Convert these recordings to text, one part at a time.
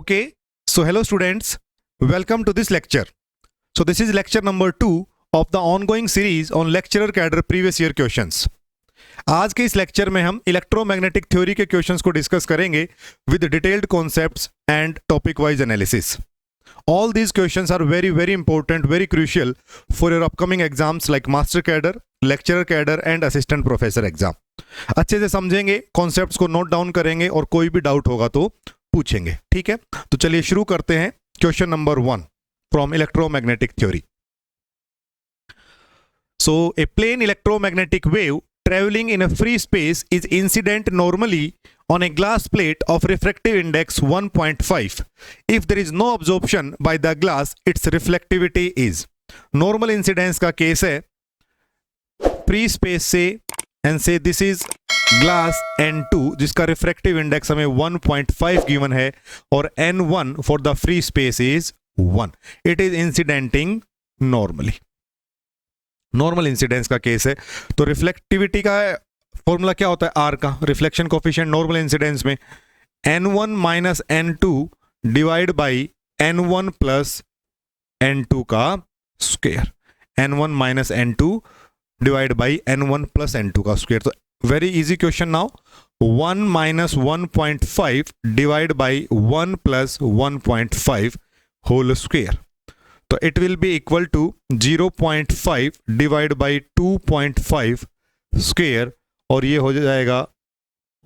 Okay, so hello students, welcome to this lecture. So this is lecture number 2 of the ongoing series on lecturer cadre previous year questions. आज के इस lecture में हम electromagnetic theory के questions को discuss करेंगे with detailed concepts and topic wise analysis. All these questions are very important, very crucial for your upcoming exams like master cadre, lecturer cadre and assistant professor exam. अच्छे से समझेंगे, concepts को note down करेंगे और कोई भी doubt होगा तो पूछेंगे. ठीक है, तो चलिए शुरू करते हैं. Question number 1 from electromagnetic theory. So a plane electromagnetic wave traveling in a free space is incident normally on a glass plate of refractive index 1.5. If there is no absorption by the glass, its reflectivity is. Normal incidence का case है, free space से and say this is glass N2 जिसका refractive index हमें 1.5 given है और N1 for the free space is 1. It is incidenting normally. Normal incidence का case है. तो रिफ्लेक्टिविटी का फॉर्मूला क्या होता है? आर का, रिफ्लेक्शन कोफिशिएंट नॉर्मल इंसिडेंस में N1 minus N2 divide by N1 plus N2 का square. N1 minus N2 divide by N1 plus N2 का स्क्वायर. तो very easy question now. 1 minus 1.5 divide by 1 plus 1.5 whole square. तो it will be equal to 0.5 divide by 2.5 square और ये हो जाएगा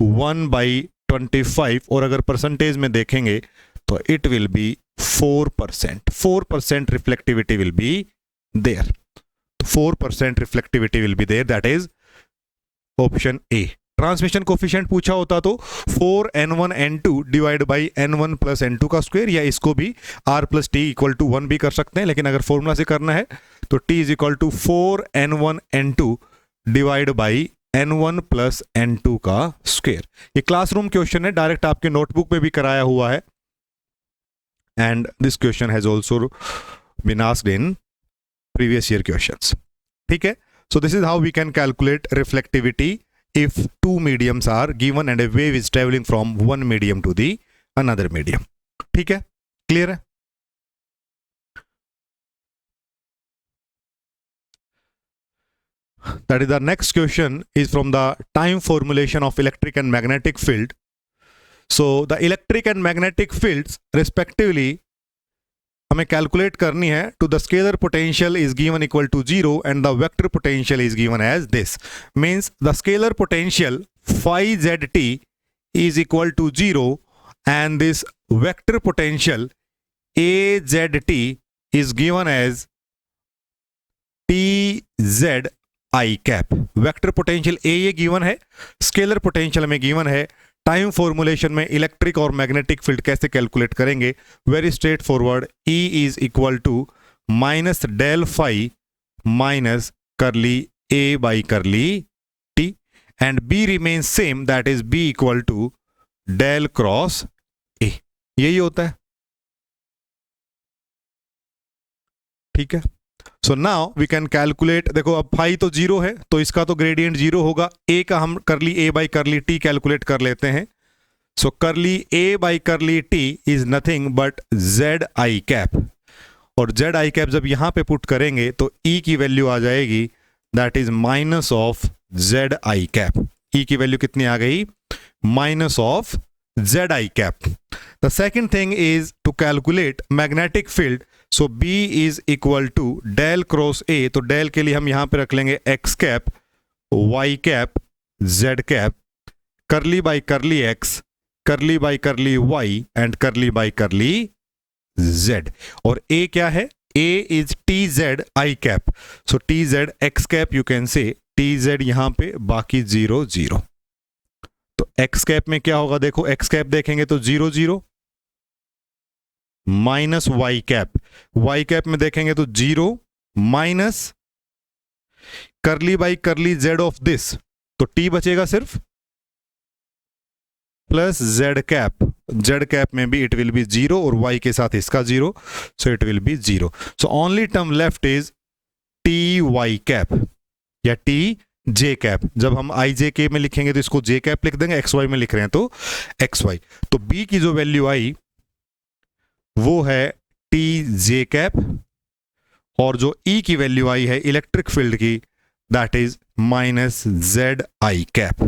1/25 और अगर परसेंटेज में देखेंगे तो it will be 4%. 4% reflectivity will be there. 4% reflectivity will be there, that is option A. Transmission coefficient पूछा होता तो 4n1 n2 divide by n1 plus n2 का स्क्वायर, या इसको भी r plus T equal to 1 भी कर सकते हैं, लेकिन अगर फॉर्मूला से करना है तो t is equal to 4n1 n2 divide by n1 plus n2 का स्क्वायर. ये क्लासरूम क्वेश्चन है, डायरेक्ट आपके नोटबुक में भी कराया हुआ है and this question has also been asked in previous year questions. ठीक है, so this is how we can calculate reflectivity if two mediums are given and a wave is traveling from one medium to the another medium. ठीक है, clear है? That is the next question is from the time formulation of electric and magnetic field. So the electric and magnetic fields respectively हमें calculate करनी है. To the scalar potential is given equal to 0 and the vector potential is given as this. Means the scalar potential phi zt is equal to 0 and this vector potential AZT is given as TZ I cap. Vector potential A ये given है, scalar potential में given है. Time formulation में electric और magnetic field कैसे calculate करेंगे? Very E is equal to minus del phi minus curly A by curly T and B remains same, that is B equal to del cross A. यही होता है. ठीक है, so now we can calculate. देखो अब phi तो 0 है तो इसका तो ग्रेडियंट 0 होगा. ए का हम करली A by curly T calculate कर लेते हैं. सो करली A by curly T is nothing but Z I cap, और Z I कैप जब यहां पे पुट करेंगे तो E की वैल्यू आ जाएगी, that is minus of Z I cap. E की वैल्यू कितनी आ गई? Minus of Z I cap. The second thing is to calculate magnetic field. So B is equal to del cross A. तो डेल के लिए हम यहां पे रख लेंगे x cap, y cap, z cap, curly by curly x, curly by curly y and curly by curly z. और A क्या है? A is TZ I cap. So TZ x cap you can say TZ यहां पे, बाकी 0 0. तो x cap में क्या होगा? देखो x कैप देखेंगे तो 0 0 minus y cap. y cap में देखेंगे तो 0 माइनस करली by curly z of this, तो t बचेगा सिर्फ, plus z cap. z cap में भी इट विल बी 0 और y के साथ इसका 0, so it will be 0. So only term left is T Y cap या टी जे कैप. जब हम आई जे के में लिखेंगे तो इसको जे कैप लिख देंगे, एक्स वाई में लिख रहे हैं तो एक्स वाई. तो b की जो वैल्यू आई वो है टी जे कैप, और जो ई की वैल्यू आई है इलेक्ट्रिक फील्ड की, that is minus Z I cap.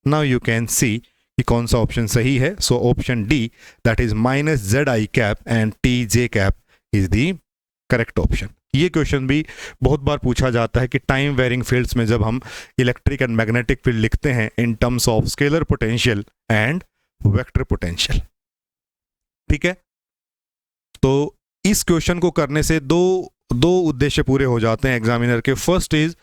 Now you can सी कि कौन सा ऑप्शन सही है। So option D, that is minus Z I cap and T J cap is the correct option. ये क्वेश्चन भी बहुत बार पूछा जाता है कि टाइम वेरिंग फील्ड्स में जब हम इलेक्ट्रिक एंड मैग्नेटिक फील्ड लिखते हैं in terms of scalar potential and vector potential. ठीक है, तो इस क्वेश्चन को करने से दो उद्देश्य पूरे हो जाते हैं एग्जामिनर के। First is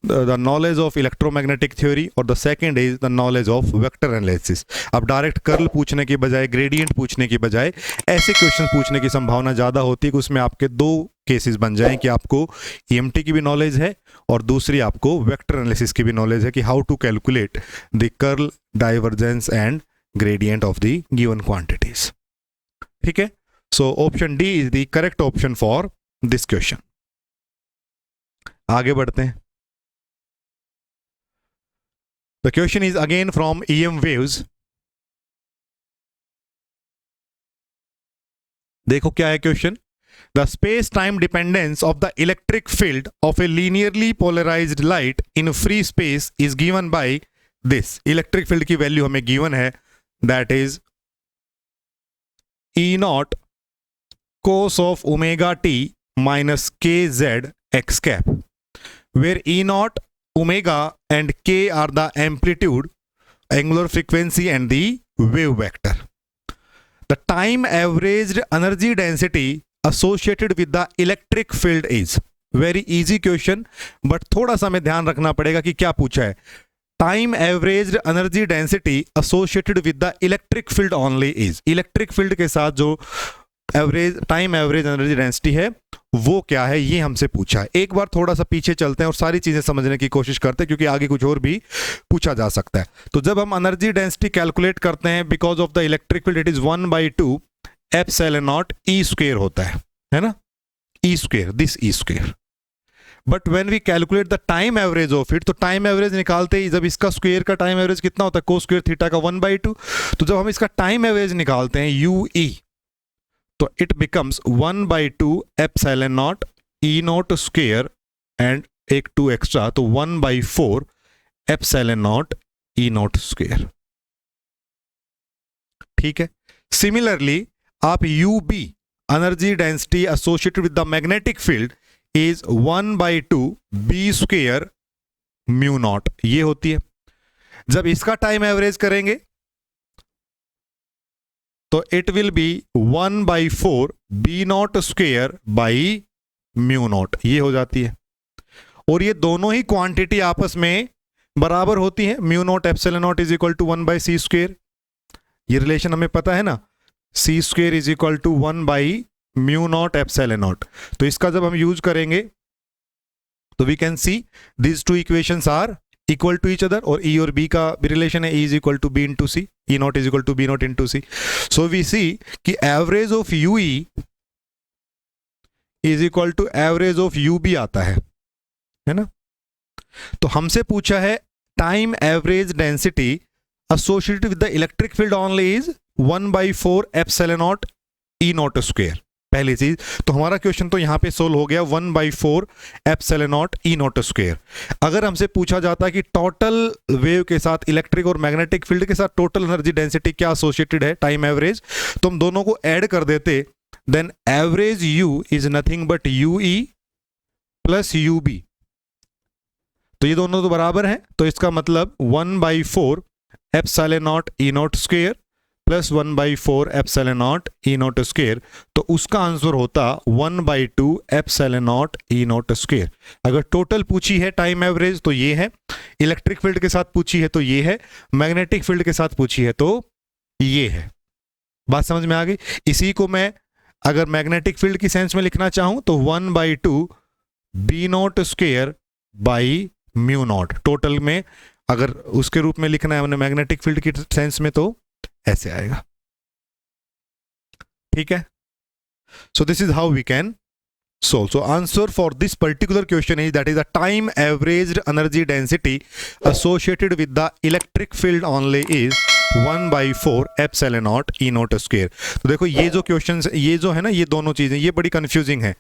the knowledge of electromagnetic theory और the second is the knowledge of vector analysis. अब डायरेक्ट कर्ल पूछने के बजाय, ग्रेडियंट पूछने के बजाय ऐसे क्वेश्चन पूछने की संभावना ज़्यादा होती है कि उसमें आपके दो केसेस बन जाएं कि आपको ईएमटी की भी नॉलेज है और दूसरी आपको वेक्टर एनालिसिस की भी नॉलेज है कि how to calculate the curl, divergence and gradient of the given quantities. ठीक है, so option D is the correct option for this question. आगे बढ़ते हैं। The question is again from EM waves. देखो क्या है question. The space-time dependence of the electric field of a linearly polarized light in free space is given by this. Electric field की value हमें given है, that is E naught cos of omega t minus kz x cap, where E naught, omega and k are the amplitude, angular frequency and the wave vector. The time averaged energy density associated with the electric field is, very easy question, but थोड़ा सा हमें ध्यान रखना पड़ेगा कि क्या पूछा है। Time average energy density associated with the electric field only is, electric field के साथ जो टाइम एवरेज एनर्जी डेंसिटी है वो क्या है, ये हमसे पूछा है। एक बार थोड़ा सा पीछे चलते हैं और सारी चीजें समझने की कोशिश करते हैं क्योंकि आगे कुछ और भी पूछा जा सकता है। तो जब हम एनर्जी डेंसिटी कैलकुलेट करते हैं because of the electric field, it is 1/2 epsilon not e square होता है ना, e square, this e square. But when we calculate the time average of it, तो टाइम एवरेज निकालते ही जब इसका स्क्वायर का टाइम एवरेज कितना होता है, कोस स्क्वायर थीटा का 1/2, तो जब हम इसका टाइम एवरेज निकालते हैं UE, तो it becomes 1/2 epsilon not E not square and एक 2 एक्स्ट्रा, तो 1/4 epsilon not E not square. ठीक है, सिमिलरली आप UB, energy density associated with the magnetic field, is 1/2 B square mu naught, ये होती है। जब इसका टाइम एवरेज करेंगे तो it will B 1/4 B not square by mu naught, ये हो जाती है। और ये दोनों ही क्वांटिटी आपस में बराबर होती है, mu naught epsilon naught is equal to 1/c square, ये रिलेशन हमें पता है ना, c square is equal to 1/म्यू नॉट एप्सिलॉन नॉट। तो इसका जब हम यूज करेंगे तो we can see these two equations are equal to each other, और E और B का भी रिलेशन है, E is equal to B into C, E naught is equal to B naught into C. So we see कि average of UE is equal to average of UB आता है ना। तो हमसे पूछा है time average density associated with the electric field only is 1/4 epsilon not E not square, पहली चीज। तो हमारा क्वेश्चन तो यहां पे सोल्व हो गया, 1/4 epsilon not E not square. अगर हमसे पूछा जाता कि टोटल वेव के साथ इलेक्ट्रिक और मैग्नेटिक फील्ड के साथ टोटल एनर्जी डेंसिटी क्या एसोसिएटेड है, टाइम एवरेज, तो हम दोनों को ऐड कर देते, then average U is nothing but UE plus UB, तो ये दोनों तो बराबर हैं, तो इसका मतलब 1/4 epsilon not E not square plus 1/4 epsilon not E not square, तो उसका आंसर होता 1/2 epsilon not E not square. अगर टोटल पूछी है टाइम एवरेज तो ये है, इलेक्ट्रिक फील्ड के साथ पूछी है तो ये है, मैग्नेटिक फील्ड के साथ पूछी है तो ये है। बात समझ में आ गई। इसी को मैं अगर मैग्नेटिक फील्ड की सेंस में लिखना चाहूं तो 1/2 B not square by mu naught, total में अगर उसके रूप में लिखना है हमने मैग्नेटिक फील्ड की सेंस में तो ऐसे आएगा। ठीक है, so this is how we can solve. So answer for this particular question is, that is the time averaged energy density associated with the electric field only is 1/4 epsilon not E not square. तो देखो ये जो question ये जो है ना, ये दोनों चीजें ये बड़ी कंफ्यूजिंग है।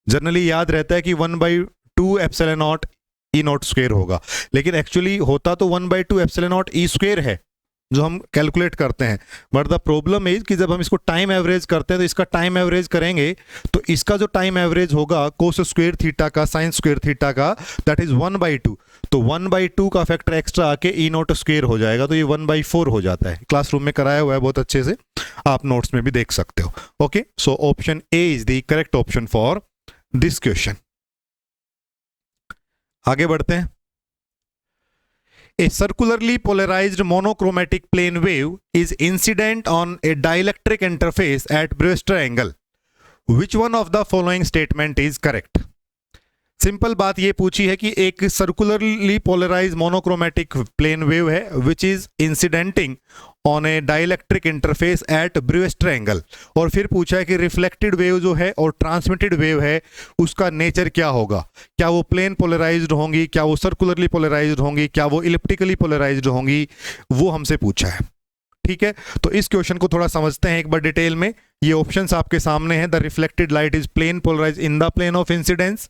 जनरली याद रहता है कि 1/2 epsilon not E not square होगा, लेकिन एक्चुअली होता तो 1/2 एप्सिलॉन नॉट ई स्क्वायर है जो हम कैलकुलेट करते हैं। बट द प्रॉब्लम इज कि जब हम इसको टाइम एवरेज करते हैं तो इसका टाइम एवरेज करेंगे तो इसका जो टाइम एवरेज होगा कोस स्क्वायर थीटा का साइन स्क्वायर थीटा का, दैट इज 1/2। तो 1/2 का फैक्टर एक्स्ट्रा आके ई नॉट स्क्वायर हो जाएगा, तो ये 1/4 हो जाता है। क्लासरूम में कराया हुआ है बहुत अच्छे से, आप नोट्स में भी देख सकते हो। Okay, so option A is the correct option for this question. आगे बढ़ते हैं। A circularly polarized monochromatic plane wave is incident on a dielectric interface at Brewster angle. Which one of the following statement is correct? Simple बात ये पूछी है कि एक circularly polarize monochromatic plane wave है which is incidenting on a dielectric interface at Brewster angle, और फिर पूछा है कि रिफ्लेक्टेड वेव जो है और ट्रांसमिटेड वेव है उसका नेचर क्या होगा, क्या वो प्लेन पोलराइज्ड होंगी, क्या वो सर्कुलरली पोलराइज्ड होंगी, क्या वो इलिप्टिकली पोलराइज्ड होंगी, वो हमसे पूछा है। ठीक है, तो इस क्वेश्चन को थोड़ा समझते हैं एक बार डिटेल में। ये ऑप्शंस आपके सामने हैं। The reflected light is plane polarise in the plane of incidence,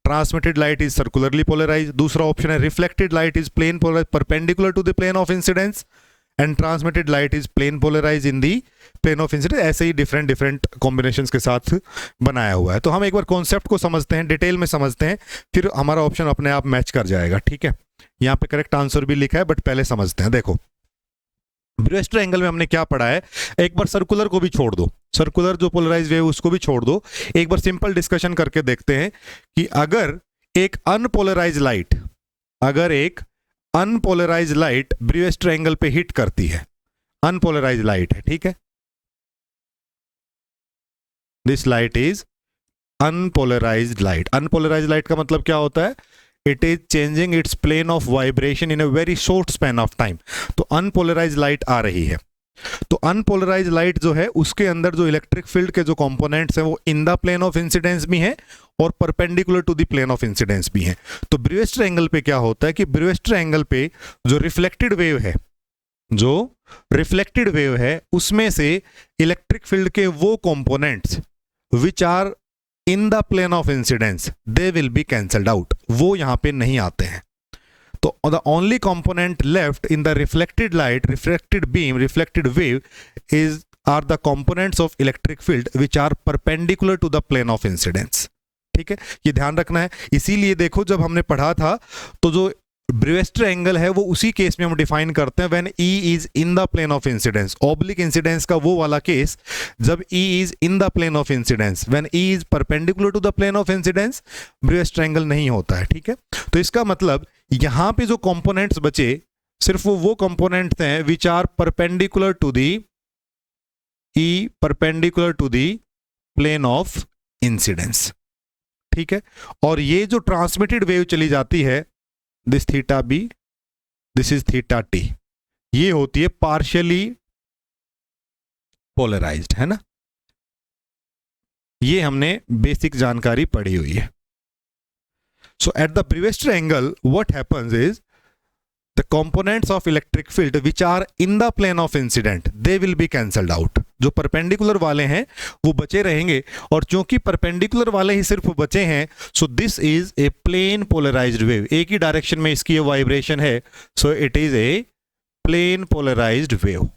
transmitted light is circularly polarise. दूसरा ऑप्शन है reflected light is plane polarise perpendicular to the plane of incidence and transmitted light is plane polarise in the plane of incidence. ऐसे ही different different combinations के साथ बनाया हुआ है। तो हम एक बार कॉन्सेप्ट को समझते हैं, डिटेल में समझते हैं, फिर हमारा ऑप्शन अपने आप मैच कर जाएगा। ठीक है, यहाँ पे करेक्ट आंसर भी लिखा है, बट पहले समझते हैं। देखो ब्रूस्टर एंगल में हमने क्या पढ़ा है, एक बार सर्कुलर को भी छोड़ दो, सर्कुलर जो पोलराइज वेव उसको भी छोड़ दो, एक बार सिंपल डिस्कशन करके देखते हैं कि अगर एक अनपोलराइज लाइट, अगर एक अनपोलराइज लाइट ब्रूस्टर एंगल पे हिट करती है, अनपोलराइज लाइट है, ठीक है, this light is unpolarised light. Unpolarised light का मतलब क्या होता है, it is changing its plane of vibration in a very short span of time. तो अनपोलराइज्ड लाइट आ रही है, तो अनपोलराइज्ड लाइट जो है उसके अंदर जो इलेक्ट्रिक फील्ड के जो कंपोनेंट्स हैं वो in the plane of incidence भी हैं और perpendicular to the plane of incidence भी हैं। तो ब्रूस्टर एंगल पे क्या होता है कि ब्रूस्टर एंगल पे जो रिफ्लेक्टेड वेव है, जो रिफ्लेक्टेड वेव है उसमें से इलेक्ट्रिक फील्ड के वो components which are in the plane of incidence they will be cancelled out, वो यहां पे नहीं आते हैं। तो the only component left in the reflected light, reflected beam, reflected wave is are the components of electric field which are perpendicular to the plane of incidence. ठीक है, ये ध्यान रखना है। इसीलिए देखो जब हमने पढ़ा था तो जो ब्रूस्टर एंगल है वो उसी केस में हम डिफाइन करते हैं when E is in the plane of incidence. Oblique incidence का वो वाला केस जब E is in the plane of incidence, when E is perpendicular to the plane of incidence Brewster angle नहीं होता है। ठीक है, तो इसका मतलब यहां पे जो कंपोनेंट्स बचे सिर्फ वो कंपोनेंट्स हैं which are perpendicular to the E, perpendicular to the plane of incidence. ठीक है, और ये जो ट्रांसमिटेड वेव चली जाती है, this theta B, this is theta T, ये होती है पार्शियली पोलराइज्ड, है ना। ये हमने बेसिक जानकारी पढ़ी हुई है। So at the Brewster angle what happens is the components of electric field which are in the plane of incident they will be cancelled out. जो परपेंडिकुलर वाले हैं वो बचे रहेंगे, और चूंकि परपेंडिकुलर वाले ही सिर्फ बचे हैं, so this is a plane polarised wave. एक ही डायरेक्शन में इसकी वाइब्रेशन है, so it is a plane polarised wave.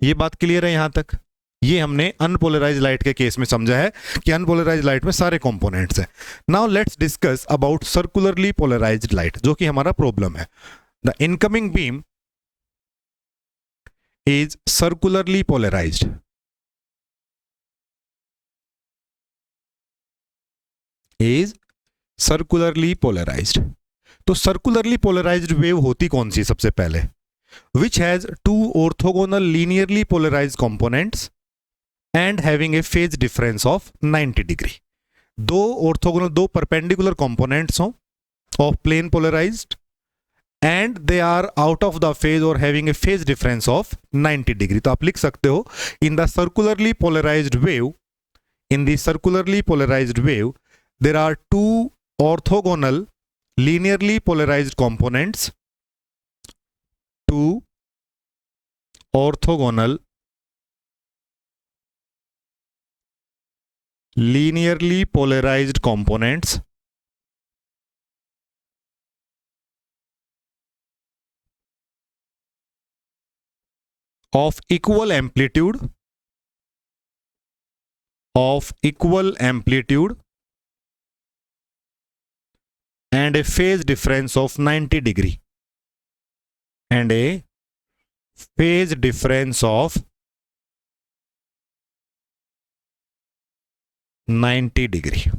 ये बात क्लियर है यहां तक। ये हमने अनपोलराइज्ड लाइट के केस में समझा है कि अनपोलराइज्ड लाइट में सारे कंपोनेंट्स हैं। Now let's discuss about circularly polarised light, जो कि हमारा प्रॉब्लम है। The incoming beam is circularly polarised, is circularly polarised. तो सर्कुलरली पोलराइज्ड वेव होती कौन सी सबसे पहले, which has two orthogonal linearly polarised components and having a phase difference of 90 degree. दो ऑर्थोगोनल, दो परपेंडिकुलर कंपोनेंट्स हो of plane polarised and they are out of the phase और having a phase difference of 90 degree. तो आप लिख सकते हो in the circularly polarised wave, in the circularly polarised wave there are two orthogonal linearly polarized components, two orthogonal linearly polarized components of equal amplitude and a phase difference of 90 degree and a phase difference of 90 degree.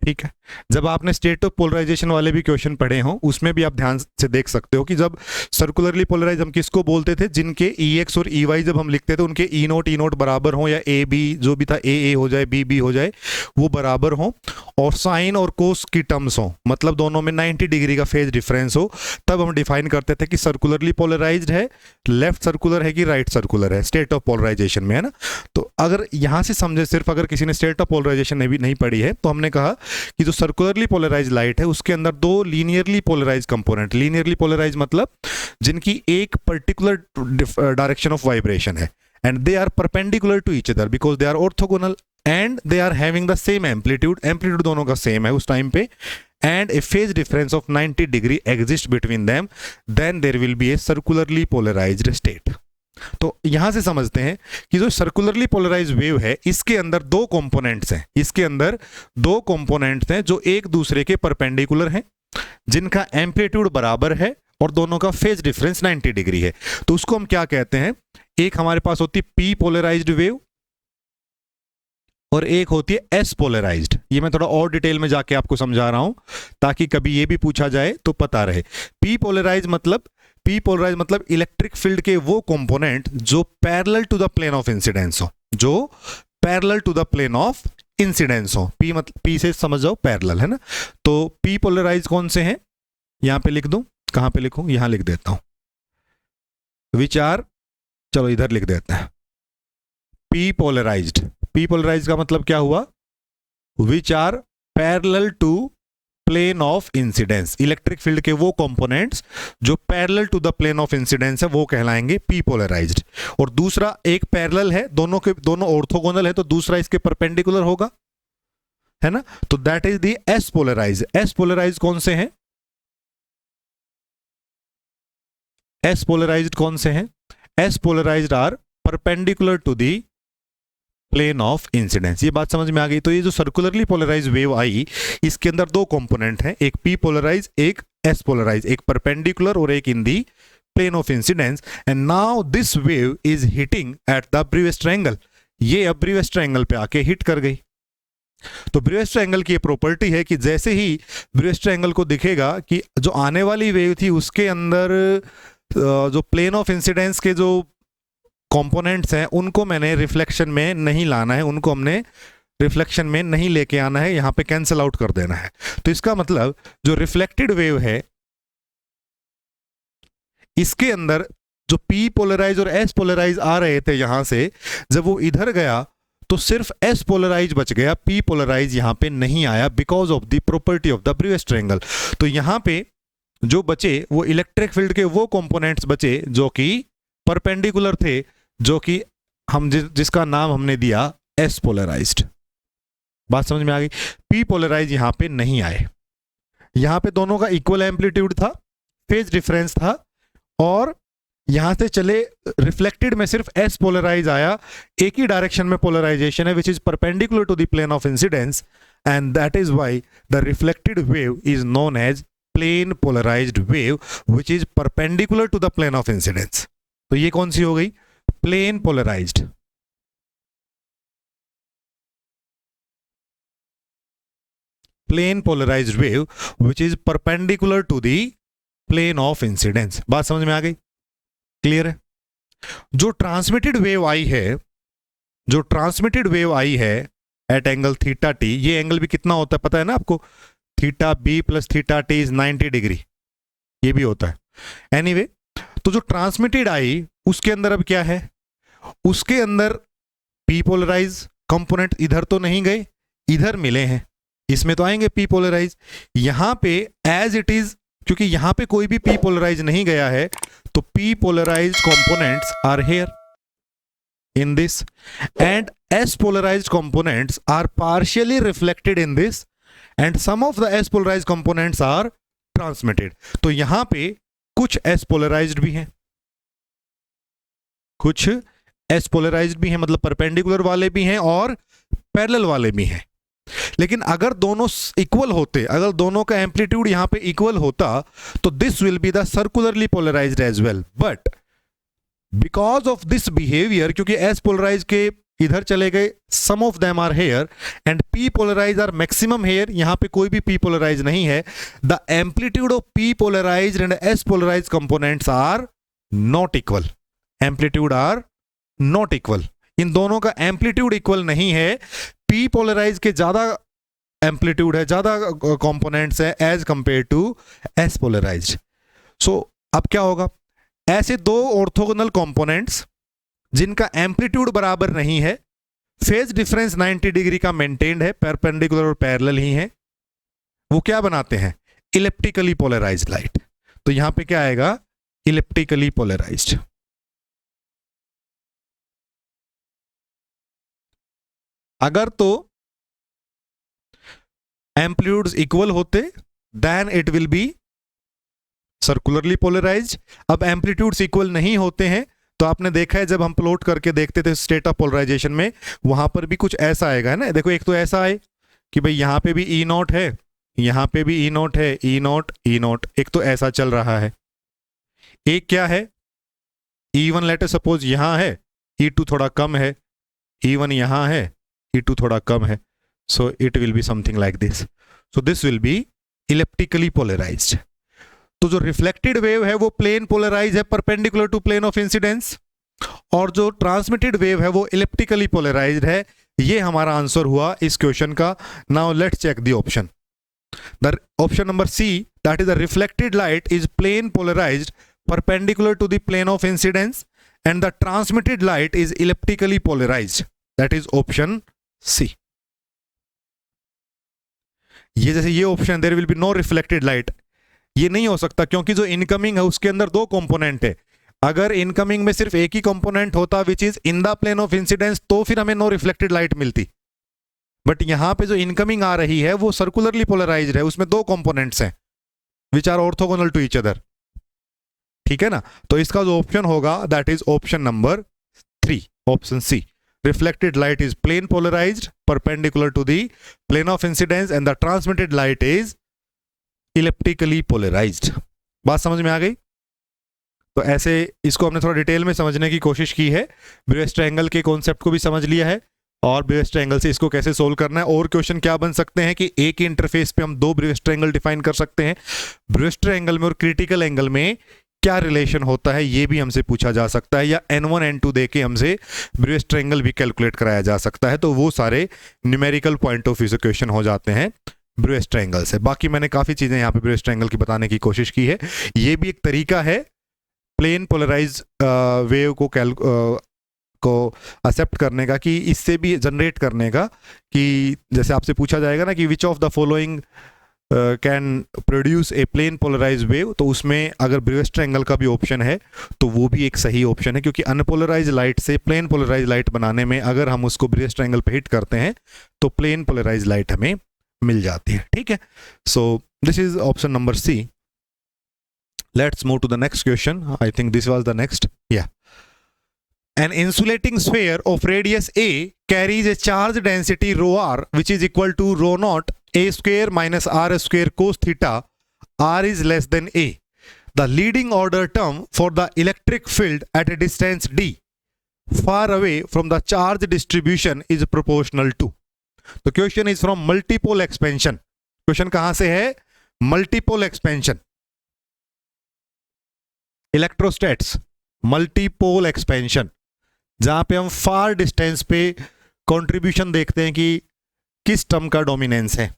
ठीक है, जब आपने state of polarisation वाले भी question पढ़े हों उसमें भी आप ध्यान से देख सकते हो कि जब सर्कुलरली पोलराइज हम किसको बोलते थे, जिनके EX और EY जब हम लिखते थे उनके E नोट बराबर हो, या AB जो भी था AA हो जाए, BB हो जाए, वो बराबर हो, और साइन और कोस की टर्म्स हो, मतलब दोनों में 90 डिग्री का फेज डिफरेंस हो, तब हम डिफाइन करते थे कि सर्कुलरली पोलराइज्ड है, लेफ्ट सर्कुलर है कि राइट सर्कुलर है, स्टेट ऑफ पोलराइजेशन में, है ना। तो अगर यहां से समझे, सिर्फ अगर किसी ने स्टेट ऑफ पोलराइजेशन नहीं पढ़ी है, तो हमने कहा कि जो सर्कुलरली पोलराइज लाइट है उसके अंदर दो linearly polarise component, linearly polarise मतलब जिनकी एक पर्टिकुलर डायरेक्शन ऑफ वाइब्रेशन है, and they are perpendicular to each other because they are orthogonal and they are having the same amplitude दोनों का सेम है उस टाइम पे, and a phase difference of 90 degree exist between them, then there will be a circularly polarised state. तो यहां से समझते हैं कि जो सर्कुलरली पोलराइज वेव है इसके अंदर दो कंपोनेंट्स हैं, जो एक दूसरे के परपेंडिकुलर हैं, जिनका एम्पलीट्यूड बराबर है और दोनों का फेज डिफरेंस 90 डिग्री है। तो उसको हम क्या कहते हैं, एक हमारे पास होती है पी पोलराइज्ड वेव और एक होती है एस पोलराइज्ड। ये मैं थोड़ा और डिटेल में जाके आपको समझा रहा हूं ताकि कभी ये भी पूछा जाए तो पता रहे। पी पोलराइज मतलब इलेक्ट्रिक फील्ड के वो कंपोनेंट जो parallel to the plane of incidence हो, पी से समझ जाओ पैरेलल, है ना। तो पी पोलराइज कौन से हैं, यहां पे लिख दूं, कहां पे लिखूं, यहां लिख देता हूं, विच आर, चलो इधर लिख देते हैं, पी पोलराइज्ड का मतलब क्या हुआ, which are parallel to plane of incidence, electric field के वो कंपोनेंट्स जो parallel to the plane of incidence है वो कहलाएंगे पी पोलराइज्ड। और दूसरा एक पैरेलल है, दोनों ऑर्थोगोनल है, तो दूसरा इसके परपेंडिकुलर होगा, है ना। तो that is the S polarised. S polarised कौन से हैं, S polarised are perpendicular to the plane of incidence. ये बात समझ में आ गई। तो ये जो सर्कुलरली पोलराइज वेव आई, इसके अंदर दो कंपोनेंट हैं, एक पी पोलराइज, एक एस पोलराइज, एक परपेंडिकुलर और एक in the plane of incidence. And now this wave is hitting at the Brewster angle. ये अब ब्रीवेस्ट एंगल पे आके हिट कर गई। तो ब्रीवेस्ट एंगल की प्रॉपर्टी है कि जैसे ही ब्रीवेस्ट एंगल को दिखेगा कि जो आने वाली वेव थी उसके अंदर जो प्लेन ऑफ इंसिडेंस के जो कंपोनेंट्स हैं उनको मैंने रिफ्लेक्शन में नहीं लाना है, उनको हमने रिफ्लेक्शन में नहीं लेके आना है, यहां पे कैंसिल आउट कर देना है। तो इसका मतलब जो रिफ्लेक्टेड वेव है इसके अंदर जो पी पोलराइज और एस पोलराइज आ रहे थे यहां से, जब वो इधर गया तो सिर्फ एस पोलराइज बच गया, पी पोलराइज यहां पे नहीं आया because of the property of the Brewster angle. तो यहां पे जो बचे वो इलेक्ट्रिक फील्ड के वो कंपोनेंट्स बचे जो कि परपेंडिकुलर थे, जो कि हम जिसका नाम हमने दिया एस पोलराइज्ड। बात समझ में आ गई। पी पोलराइज यहां पे नहीं आए, यहां पे दोनों का इक्वल एम्पलीट्यूड था, फेज डिफरेंस था, और यहां से चले रिफ्लेक्टेड में सिर्फ एस पोलराइज आया, एक ही डायरेक्शन में पोलराइजेशन है which is perpendicular to the plane of incidence, and that is why the reflected wave is known as plane polarised wave which is perpendicular to the plane of incidence. तो ये कौन सी हो गई, plane polarised. Plane polarised wave which is perpendicular to the plane of incidence. बात समझ में आ गई, क्लियर है। जो ट्रांसमिटेड वेव आई है एट एंगल थीटा टी, ये एंगल भी कितना होता है पता है ना आपको, theta B plus theta T is 90 degree, ये भी होता है। एनीवे, तो जो ट्रांसमिटेड आई उसके अंदर अब क्या है, उसके अंदर पी पोलराइज कंपोनेंट इधर तो नहीं गए, इधर मिले हैं, इसमें तो आएंगे पी पोलराइज। यहां पे एज इट इज, क्योंकि यहां पे कोई भी पी पोलराइज नहीं गया है, तो p polarized components are here in this, and s polarized components are partially reflected in this, and some of the s polarized components are transmitted. तो यहां पे कुछ s polarized भी हैं, कुछ s polarized भी हैं, मतलब परपेंडिकुलर वाले भी हैं और पैरेलल वाले भी हैं. लेकिन अगर दोनों इक्वल होते, अगर दोनों का एम्पलीट्यूड यहां पे इक्वल होता, तो this will be the circularly polarized as well. But because of this behaviour, क्योंकि एस पोलराइज के इधर चले गए, some of them are here and P polarize are maximum here, यहां पे कोई भी पी पोलराइज नहीं है. The amplitude of P polarized and S polarized components are not equal. Amplitude are not equal. इन दोनों का एम्पलीट्यूड इक्वल नहीं है. पी पोलराइज के ज्यादा एम्पलीट्यूड है, ज्यादा कंपोनेंट्स है as compare to S polarized. So अब क्या होगा, ऐसे दो ऑर्थोगोनल कंपोनेंट्स जिनका एम्पलीट्यूड बराबर नहीं है, फेज डिफरेंस 90 डिग्री का मेंटेन्ड है, परपेंडिकुलर और पैरेलल ही है, वो क्या बनाते हैं, इलिप्टिकली पोलराइज्ड लाइट. तो यहां पे क्या आएगा, इलिप्टिकली पोलराइज्ड. अगर तो एम्पलीट्यूड्स इक्वल होते then it will be circularly polarised. अब एम्पलीट्यूड्स इक्वल नहीं होते हैं, तो आपने देखा है जब हम प्लॉट करके देखते थे स्टेट ऑफ पोलराइजेशन में, वहां पर भी कुछ ऐसा आएगा, है ना. देखो एक तो ऐसा आए कि भाई यहां पे भी ई नॉट है, यहां पे भी ई नॉट है, ई नॉट ई नॉट, एक तो ऐसा चल रहा है. एक क्या है, E1 लेटर सपोज यहां है, E2 थोड़ा कम है, E1 यहां है, E2 थोड़ा कम है. So it will be something like this. So this will be elliptically polarized. तो जो रिफ्लेक्टेड वेव है वो प्लेन पोलराइज है, perpendicular to plane of incidence, और जो ट्रांसमिटेड वेव है वो इलिप्टिकली पोलराइज्ड है. ये हमारा आंसर हुआ इस क्वेश्चन का. Now let's check the option. The option number C, that is the reflected light is plane polarised perpendicular to the plane of incidence, and the transmitted light is elliptically polarized. That is option C. ये जैसे ये option, there will be no reflected light, ये नहीं हो सकता क्योंकि जो incoming है उसके अंदर दो कंपोनेंट है. अगर इनकमिंग में सिर्फ एक ही कंपोनेंट होता which is in the plane of incidence, तो फिर हमें नो रिफ्लेक्टेड लाइट मिलती. बट यहां पे जो इनकमिंग आ रही है वो सर्कुलरली पोलराइज्ड है, उसमें दो कंपोनेंट्स हैं which are orthogonal to each other. ठीक है ना. तो इसका जो ऑप्शन होगा that is option number 3, option C. Reflected light is plane polarized perpendicular to the plane of incidence and the transmitted light is elliptically polarized. बात समझ में आ गई. तो ऐसे इसको हमने थोड़ा डिटेल में समझने की कोशिश की है. ब्रेस्ट ट्रायंगल के कॉन्सेप्ट को भी समझ लिया है और ब्रेस्ट ट्रायंगल से इसको कैसे सोल्व करना है. और क्वेश्चन क्या बन सकते हैं कि एक ही इंटरफेस पे हम दो ब्रेस्ट ट्रायंगल डिफाइन कर सकते हैं. ब्रेस्ट ट्रायंगल में और क्रिटिकल एंगल में क्या रिलेशन होता है ये भी हमसे पूछा जा सकता है, या n1 n2 देके हमसे ब्रेस्ट ट्रायंगल भी कैलकुलेट कराया जा सकता है. तो वो सारे न्यूमेरिकल पॉइंट ऑफ व्यू से क्वेश्चन हो जाते हैं ब्रेस्ट ट्रायंगल से. बाकी मैंने काफी चीजें यहाँ पे ब्रेस्ट ट्रायंगल की बताने की कोशिश की है. ये भी एक तरीका है प्लेन पोलराइज वेव को एक्सेप्ट करने का, कि इससे भी जनरेट करने का, कि जैसे आपसे पूछा जाएगा ना कि which of the following can produce a plane polarise wave, तो उसमें अगर ब्रेस्ट ट्रायंगल का भी ऑप्शन है तो वो भी एक सही ऑप्शन है, क्योंकि अनपोलराइज लाइट से प्लेन पोलराइज लाइट बनाने में अगर हम उसको ब्रेस्ट ट्रायंगल पे हिट करते हैं तो प्लेन पोलराइज लाइट हमें मिल जाती है. ठीक है. So this is option number C. Let's move to the next question. I think this was the next. Yeah. An insulating sphere of radius A carries a charge density rho r, which is equal to rho naught a square minus r square cos theta. R is less than A. The leading order term for the electric field at a distance d far away from the charge distribution is proportional to. The question is from multipole expansion. Question कहां से है? Multipole expansion. इलेक्ट्रोस्टैट्स, multipole expansion, जहां पे हम फार distance पे contribution देखते हैं कि किस टर्म का डोमिनेंस है,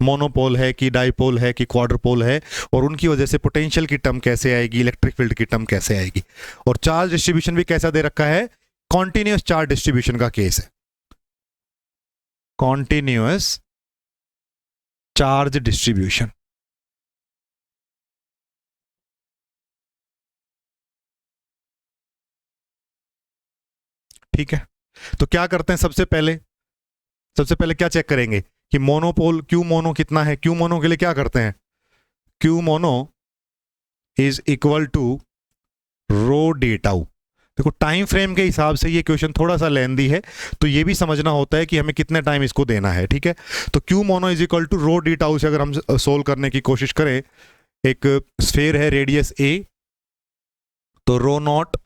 मोनोपोल है कि डाइपोल है कि क्वाड्रपोल है, और उनकी वजह से पोटेंशियल की टर्म कैसे आएगी, इलेक्ट्रिक फील्ड की टर्म कैसे आएगी. और चार्ज डिस्ट्रीब्यूशन भी कैसा दे रखा है, कॉन्टिन्यूअस चार्ज डिस्ट्रीब्यूशन का केस है. Continuous charge distribution. ठीक है, तो क्या करते हैं, सबसे पहले क्या चेक करेंगे कि मोनोपोल क्यू मोनो कितना है। क्यू मोनो के लिए क्या करते हैं, Q mono is equal to rho d tau. देखो टाइम फ्रेम के हिसाब से ये क्वेश्चन थोड़ा सा लेंदी है, तो ये भी समझना होता है कि हमें कितने टाइम इसको देना है। ठीक है, तो Q mono is equal to rho d tau से अगर हम सोल्व करने की कोशिश करें, एक स्फेयर है रेडियस ए, तो रो नॉट,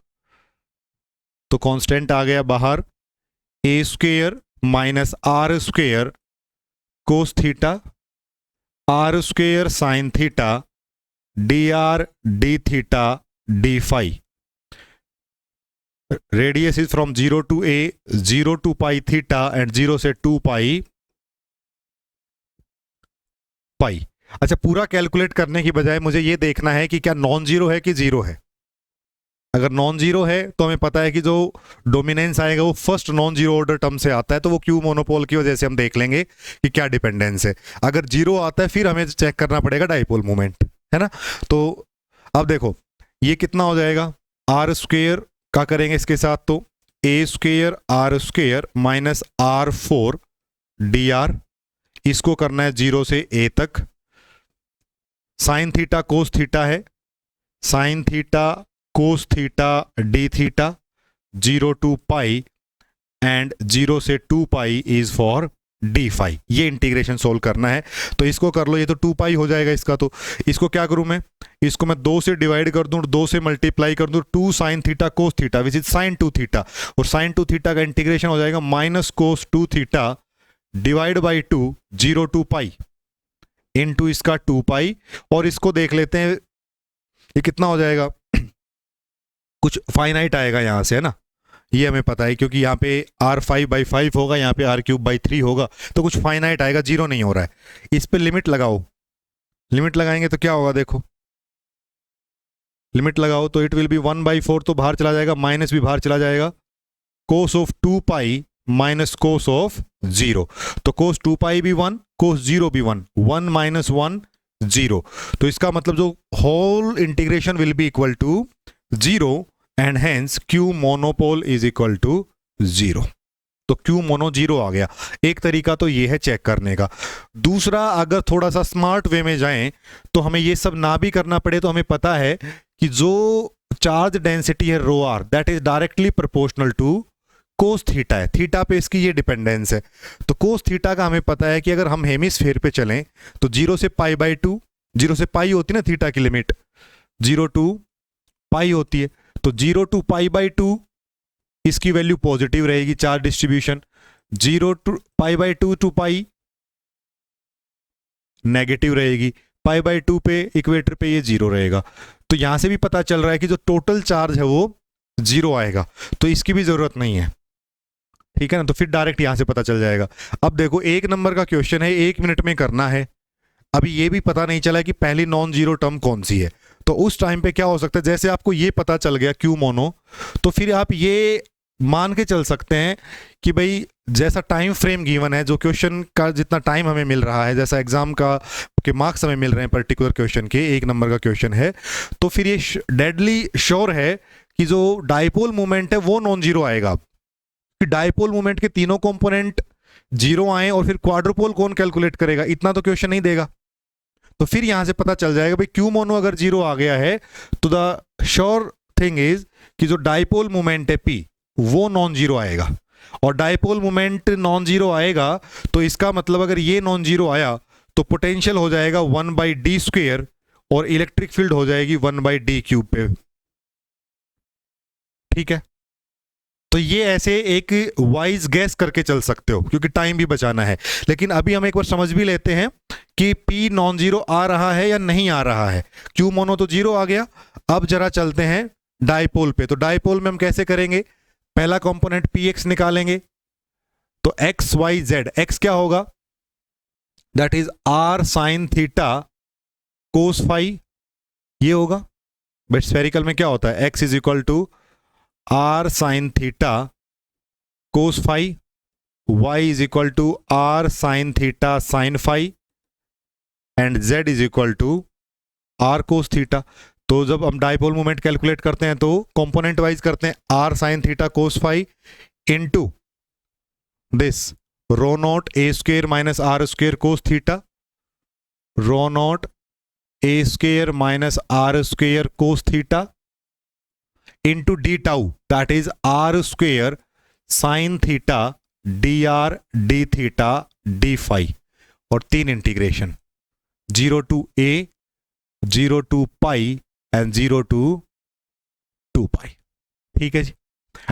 तो कांस्टेंट आ गया बाहर, A square minus are square cos theta, are square sine theta, D R D theta D phi. Radius is from 0 to A, 0 to pi theta and 0 से 2 पाई पाई। अच्छा, पूरा कैलकुलेट करने की बजाय मुझे ये देखना है कि क्या नॉन जीरो है कि जीरो है। अगर नॉन जीरो है तो हमें पता है कि जो डोमिनेंस आएगा वो first non zero order term से आता है, तो वो क्यू मोनोपोल की वजह से हम देख लेंगे कि क्या डिपेंडेंस है। अगर जीरो आता है फिर हमें चेक करना पड़ेगा डाइपोल मोमेंट, है ना। तो अब देखो ये कितना हो जाएगा, आर स्क्वेयर का करेंगे इसके साथ, तो A square R square minus R 4 D R, इसको करना है 0 से ए तक। साइन थीटा कोस थीटा है, sine theta cos theta D theta, 0 to pi and 0 से 2 pi is for D phi. ये इंटीग्रेशन सोल्व करना है, तो इसको कर लो, ये तो 2 पाई हो जाएगा इसका, तो इसको क्या करूं मैं, इसको मैं 2 से डिवाइड कर दूं, 2 से मल्टीप्लाई कर दूं, 2 sine theta cos theta which is sine 2 theta, और साइन 2 थीटा का इंटीग्रेशन हो जाएगा minus cos 2 theta divide by 2, 0 to pi into इसका 2 पाई। और इसको देख लेते हैं ये कितना हो जाएगा, कुछ फाइनाइट आएगा यहां से, है ना, ये हमें पता है क्योंकि यहाँ पे r5/5 होगा, यहाँ पे r³/3 होगा, तो कुछ फाइनाइट आएगा, जीरो नहीं हो रहा है। इस पे लिमिट लगाओ, लिमिट लगाएंगे तो क्या होगा, देखो लिमिट लगाओ तो इट विल बी 1/4, तो बाहर चला जाएगा, माइनस भी बाहर चला जाएगा, cos of 2 pi minus cos of 0, तो कोस 2 पाई भी 1, कोस 0 भी 1, 1 माइनस 1 0, तो इसका मतलब जो whole integration will be equal to 0 and hence Q monopole is equal to 0। तो क्यू मोनो 0 आ गया। एक तरीका तो ये है चेक करने का। दूसरा, अगर थोड़ा सा स्मार्ट वे में जाएं तो हमें ये सब ना भी करना पड़े, तो हमें पता है कि जो चार्ज डेंसिटी है rho R, that is directly proportional to cos theta है, थीटा पे इसकी ये डिपेंडेंस है। तो कोस थीटा का हमें पता है कि अगर हम हेमिस्फीयर पे चलें तो 0 से π/2, 0 से पाई होती है ना थीटा की लिमिट, 0 टू पाई होती है, तो 0 टू π/2 इसकी वैल्यू पॉजिटिव रहेगी charge distribution, 0 to π/2 to pi negative रहेगी, π/2 पे इक्वेटर पे ये 0 रहेगा। तो यहां से भी पता चल रहा है कि जो टोटल चार्ज है वो 0 आएगा, तो इसकी भी जरूरत नहीं है, ठीक है ना। तो फिर डायरेक्ट यहां से पता चल जाएगा। अब देखो 1 नंबर का क्वेश्चन है, 1 मिनट में करना है। अभी ये भी पता नहीं चला कि पहली नॉन जीरो टर्म कौन सी है, तो उस टाइम पे क्या हो सकता है, जैसे आपको ये पता चल गया क्यू मोनो, तो फिर आप ये मान के चल सकते हैं कि भाई जैसा टाइम फ्रेम गिवन है, जो क्वेश्चन का जितना टाइम हमें मिल रहा है, जैसा एग्जाम का के मार्क्स हमें मिल रहे हैं पर्टिकुलर क्वेश्चन के, 1 नंबर का क्वेश्चन है, तो फिर ये डेडली श्योर है कि जो डाइपोल मोमेंट है वो नॉन जीरो आएगा। डाइपोल मोमेंट के तीनों कंपोनेंट जीरो आए और फिर क्वाड्रुपोल कौन कैलकुलेट करेगा, इतना तो क्वेश्चन नहीं देगा। तो फिर यहां से पता चल जाएगा भाई क्यू मोनो अगर जीरो आ गया है तो द श्योर थिंग इज कि जो डाइपोल मोमेंट है पी वो नॉन जीरो आएगा, और डाइपोल मोमेंट नॉन जीरो आएगा तो इसका मतलब अगर ये नॉन जीरो आया तो पोटेंशियल हो जाएगा 1/d² और इलेक्ट्रिक फील्ड हो जाएगी 1/d³ पे, ठीक है। तो ये ऐसे एक वाइज गैस करके चल सकते हो क्योंकि टाइम भी बचाना है। लेकिन अभी हम एक बार समझ भी लेते हैं कि P नॉन जीरो आ रहा है या नहीं आ रहा है। Q मोनो तो जीरो आ गया। अब जरा चलते हैं डाइपोल पे। तो डाइपोल में हम कैसे करेंगे, पहला कंपोनेंट Px निकालेंगे, तो x y z, x क्या होगा, that is r sine theta cos phi, ये होगा। बट स्फेरिकल में क्या होता है, x is equal to r sine theta cos phi, y is equal to r sine theta sine phi and z is equal to r cos theta. तो जब हम dipole moment calculate करते हैं तो कंपोनेंट वाइज करते हैं, r sine theta cos phi into this rho naught a square minus r square cos theta, rho naught a square minus r square cos theta into d tau, that is r square sin theta dr d theta d phi, और 3 integration 0 to a, 0 to pi and 0 to 2 pi। ठीक है जी।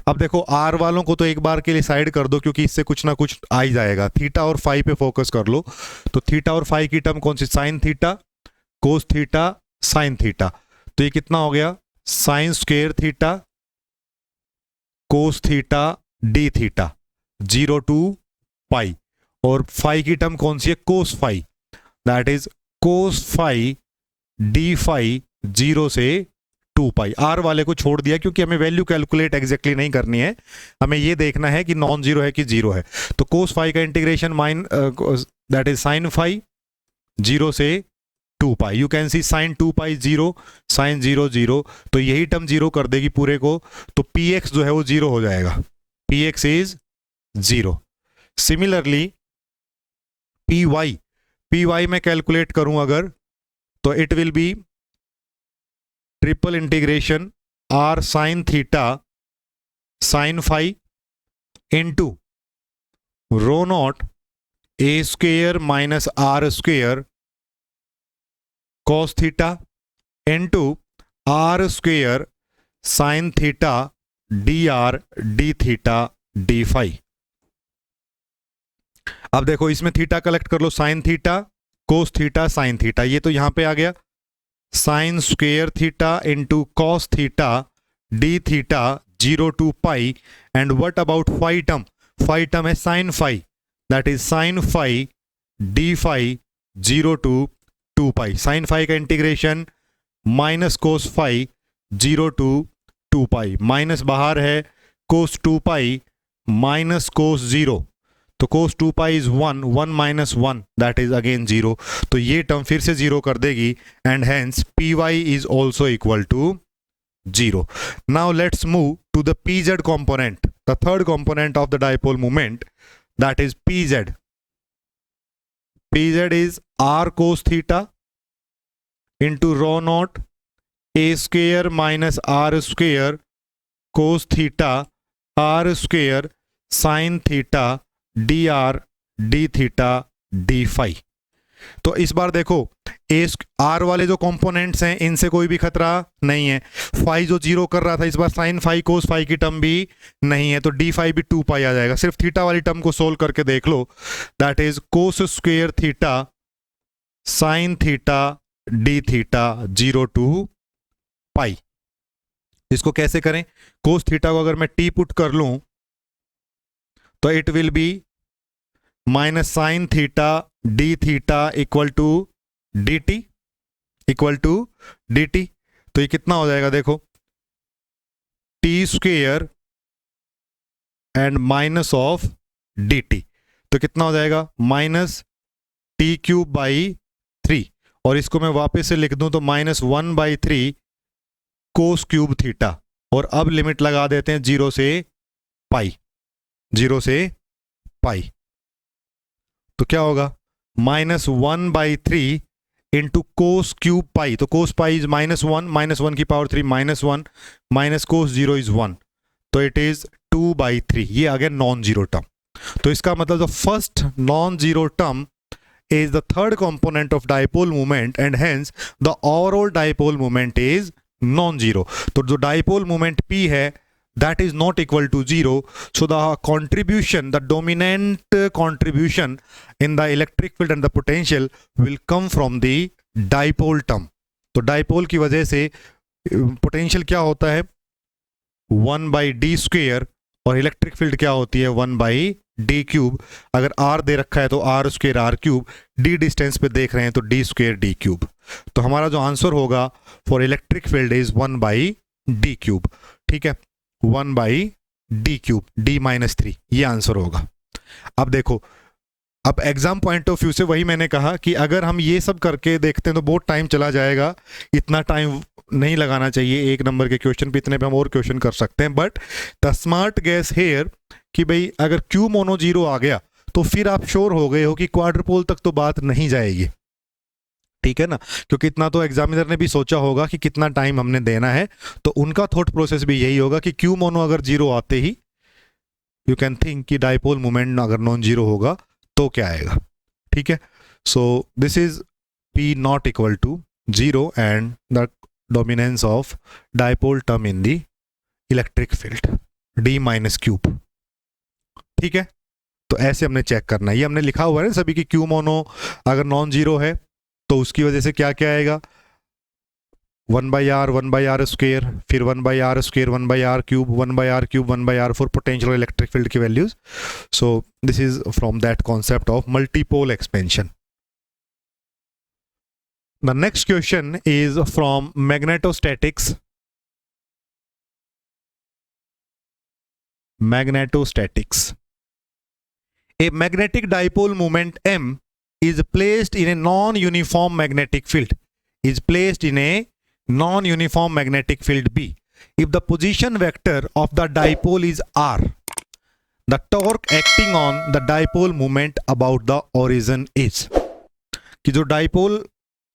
अब देखो are वालों को तो एक बार के लिए साइड कर दो, क्योंकि इससे कुछ ना कुछ आ ही जाएगा। थीटा और फाई पे फोकस कर लो। तो थीटा और फाई की टर्म कौन सी, sine theta cos theta sine theta. तो ये कितना हो गया, sine square theta cos theta D theta 0 to pi. और फाई की टर्म कौन सी है, cos phi, that is cos phi D phi 0 से 2 पाई। आर वाले को छोड़ दिया क्योंकि हमें वैल्यू कैलकुलेट एग्जैक्टली नहीं करनी है, हमें ये देखना है कि नॉन जीरो है कि जीरो है। तो कोस फाई का integration that is sine phi 0 से 2 pi. You can see sine 2 pi 0, sine 0 0, तो यही टर्म 0 कर देगी पूरे को। तो पी एक्स जो है वो 0 हो जाएगा, P X is 0। Similarly P Y में कैलकुलेट करूं अगर, तो it will be triple integration R sine theta sine phi into rho naught A square minus are square cos theta into R square sine theta D R D theta D phi. अब देखो इसमें theta collect कर लो, sine theta cos theta sine theta, ये तो यहां पे आ गया sine square theta into cos theta D theta 0 to pi. And what about phi term, phi term है sine phi, that is sine phi D phi 0 to 2 pi. Sine phi का integration minus cos phi 0 to 2 pi, minus बाहर है cos 2 pi minus cos 0, तो cos 2 pi is 1, 1 minus 1 that is again 0। तो ये term फिर से 0 कर देगी and hence P Y is also equal to 0। Now let's move to the P Z component, the third component of the dipole moment, that is P Z. P Z is r cos theta into rho naught A square minus are square cos theta are square sine theta D R D theta D phi. तो इस बार देखो are वाले जो components हैं इनसे कोई भी खतरा नहीं है। फाई जो 0 कर रहा था इस बार साइन फाई कोस फाई की टर्म भी नहीं है, तो डी फाई भी 2 पाई आ जाएगा। सिर्फ थीटा वाली टर्म को सोल्व करके देख लो, that is cos square theta sine theta D theta 0 to pi. इसको कैसे करें, कोस थीटा को अगर मैं टी पुट कर लूं तो it will be minus sine theta D theta equal to d t, equal to d T. तो ये कितना हो जाएगा देखो, t square and minus of d T, तो कितना हो जाएगा माइनस टी क्यूब बाई 3, और इसको मैं वापस से लिख दूं तो माइनस 1/3 कोस क्यूब थीटा। और अब लिमिट लगा देते हैं 0 से पाई, 0 से पाई, तो क्या होगा माइनस 1/3 इंटू कोस क्यूब पाई। तो कोस पाई इज -1, -1 की पावर 3 -1, माइनस कोस 0 इज 1, तो इट इज 2/3। ये आ गया नॉन जीरो टर्म। तो इसका मतलब the first non zero term is the third component of dipole moment and hence the overall dipole moment is non-zero. तो जो dipole moment P है that is not equal to 0, so the contribution, the dominant contribution in the electric field and the potential will come from the dipole term. तो dipole की वजह से potential क्या होता है 1/d square, और electric field क्या होती है 1/d क्यूब। अगर r दे रखा है तो r square r cube, d distance पे देख रहे हैं तो d स्क्वेयर d क्यूब। तो हमारा जो आंसर होगा for electric field is 1/d cube. ठीक है, 1/d क्यूब, d-3, ये आंसर होगा। अब देखो, अब एग्जाम पॉइंट ऑफ व्यू से वही मैंने कहा कि अगर हम ये सब करके देखते हैं तो बहुत टाइम चला जाएगा, इतना टाइम नहीं लगाना चाहिए एक नंबर के क्वेश्चन पे, इतने पे हम और क्वेश्चन कर सकते हैं। But the smart guess here कि भाई अगर क्यू मोनो 0 आ गया तो फिर आप श्योर हो गए हो कि क्वाड्रपोल तक तो बात नहीं जाएगी, ठीक है ना, क्योंकि इतना तो एग्जामिनर ने भी सोचा होगा कि कितना टाइम हमने देना है, तो उनका थॉट प्रोसेस भी यही होगा कि क्यू मोनो अगर 0 आते ही यू कैन थिंक कि डाइपोल मोमेंट अगर नॉन जीरो होगा तो क्या आएगा, ठीक है। So this is P not equal to 0 and the dominance of dipole term in the electric field D minus cube, ठीक है। तो ऐसे हमने चेक करना है, ये हमने लिखा हुआ है ना सभी की, क्यू मोनो अगर नॉन जीरो है तो उसकी वजह से क्या क्या आएगा, 1/r स्क्वेयर, फिर 1/r square, 1/r cube, 1/r cube, 1/r for potential electric field की values. So this is from that concept of multipole expansion. The next question is from magnetostatics. Magnetostatics. A magnetic dipole moment M is placed in a non-uniform magnetic field. Is placed in a non-uniform magnetic field B. If the position vector of the dipole is R, the torque acting on the dipole moment about the origin is. कि जो dipole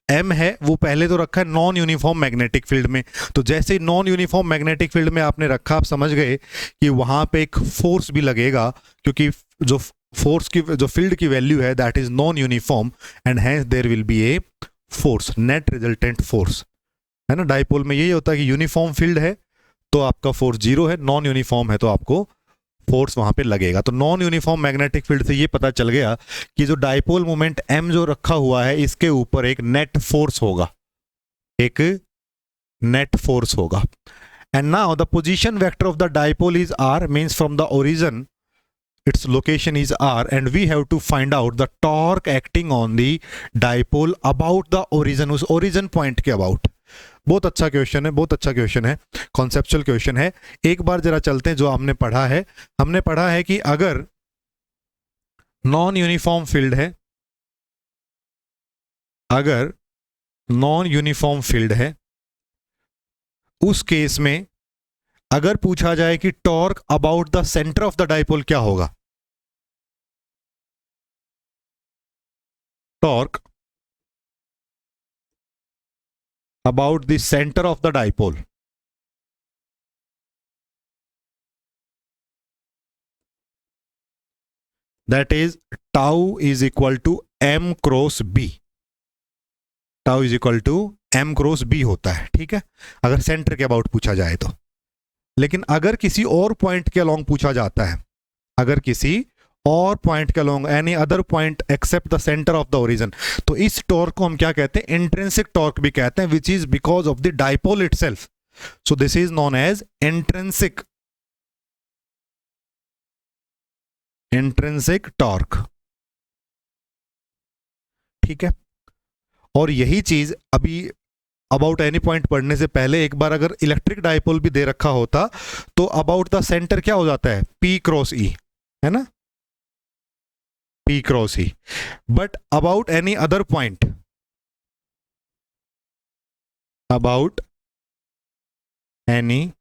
M है वो पहले तो रखा है non uniform magnetic field में, तो जैसे ही नॉन यूनिफॉर्म मैग्नेटिक फील्ड में आपने रखा, आप समझ गए कि वहां पे एक फोर्स भी लगेगा, क्योंकि जो फोर्स की जो फील्ड की वैल्यू है that is non uniform and hence there will be a force, net resultant force, है ना। डाइपोल में यही होता है कि यूनिफॉर्म फील्ड है तो आपका फोर्स 0 है, नॉन यूनिफॉर्म है तो आपको फोर्स वहां पे लगेगा। तो नॉन यूनिफॉर्म मैग्नेटिक फील्ड से ये पता चल गया कि जो डाइपोल मोमेंट M जो रखा हुआ है इसके ऊपर एक नेट फोर्स होगा, एक नेट फोर्स होगा। And now the position vector of the dipole is R, means from the origin its location is R, and we have to find out the torque acting on the dipole about the origin, उस origin point के about। बहुत अच्छा question है, बहुत अच्छा question है, conceptual question है। एक बार जरा चलते हैं जो हमने पढ़ा है। हमने पढ़ा है कि अगर नॉन यूनिफॉर्म फील्ड है, अगर नॉन यूनिफॉर्म फील्ड है, उस केस में अगर पूछा जाए कि torque about the centre of the dipole क्या होगा, torque about the center of the dipole, that is tau is equal to m cross b, tau is equal to m cross b होता है, ठीक है, अगर सेंटर के about पूछा जाए तो। लेकिन अगर किसी और पॉइंट के अलोंग पूछा जाता है, अगर किसी और पॉइंट के along any other point accept the centre of the origin, तो इस टॉर्क को हम क्या कहते हैं, इंट्रिंसिक टॉर्क भी कहते हैं, which is because of the dipole itself. So this is known as intrinsic torque, ठीक है। और यही चीज अभी अबाउट एनी पॉइंट पढ़ने से पहले एक बार अगर इलेक्ट्रिक डाइपोल भी दे रखा होता तो अबाउट द सेंटर क्या हो जाता है, P क्रॉस E, है ना, P cross E। But about any other point, about any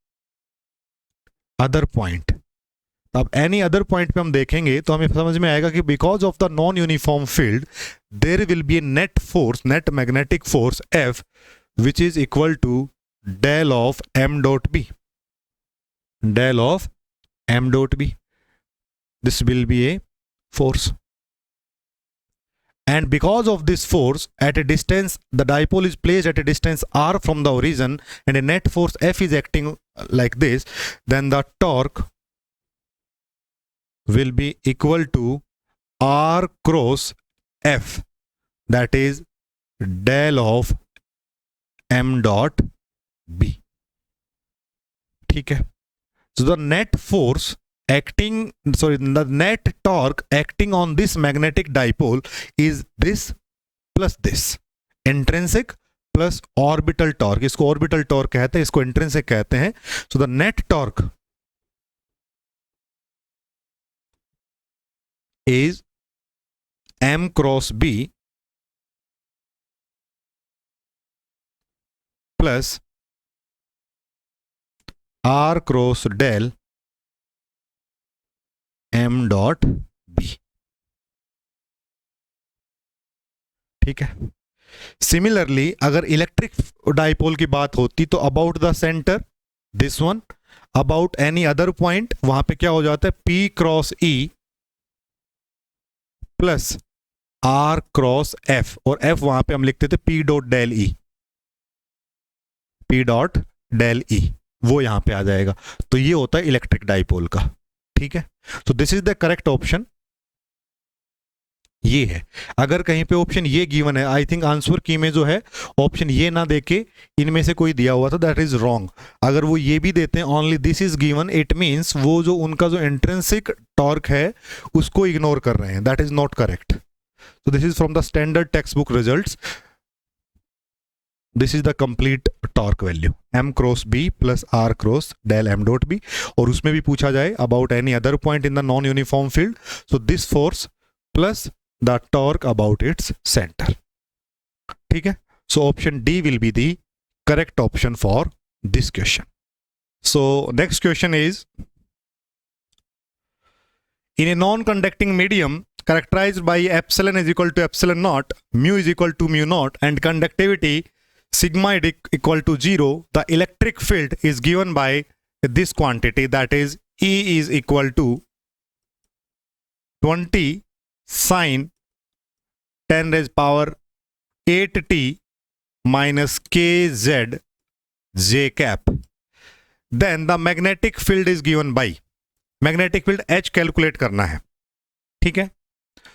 other point, अब एनी अदर पॉइंट पे हम देखेंगे तो हमें समझ में आएगा कि because of the non uniform field there will be a net force, net magnetic force F, which is equal to del of m dot b, del of m dot b, this will be a force, and because of this force at a distance, the dipole is placed at a distance r from the origin and a net force F is acting like this, then the torque will be equal to r cross F, that is del of m dot b, ठीक है। So the net force acting, sorry, the net torque acting on this magnetic dipole is this plus this, intrinsic plus orbital torque, इसको orbital torque कहते हैं, इसको intrinsic कहते हैं। So the net torque is m cross b plus r cross del m dot b. ठीक है। Similarly अगर electric dipole की बात होती तो about the centre this one, about any other point, वहां पे क्या हो जाता है P cross E plus R cross F, और F वहां पे हम लिखते थे P dot del E, P dot del E, वो यहां पे आ जाएगा। तो ये होता है इलेक्ट्रिक डाइपोल का। ठीक है, तो this is the correct option, ये है। अगर कहीं पे ऑप्शन ये गिवन है, आई थिंक आंसर की में जो है ऑप्शन ये ना देके इनमें से कोई दिया हुआ था, दैट इज रॉन्ग। अगर वो ये भी देते हैं only this is given, it means वो जो उनका जो इंट्रिंसिक टॉर्क है उसको इग्नोर कर रहे हैं, that is not correct. So this is from the standard text book results, this is the complete torque value m cross b plus r cross del m dot b। और उसमें भी पूछा जाए about any other point in the non uniform field, so this force plus the torque about its center. ठीक है, so option D will be the correct option for this question. So next question is, in a non-conducting medium characterized by epsilon is equal to epsilon naught, mu is equal to mu naught, and conductivity sigma is equal to 0, the electric field is given by this quantity, that is E is equal to 20 sin 10 raised power 8t minus kz j cap. Then the magnetic field is given by, magnetic field H calculate करना है। ठीक है,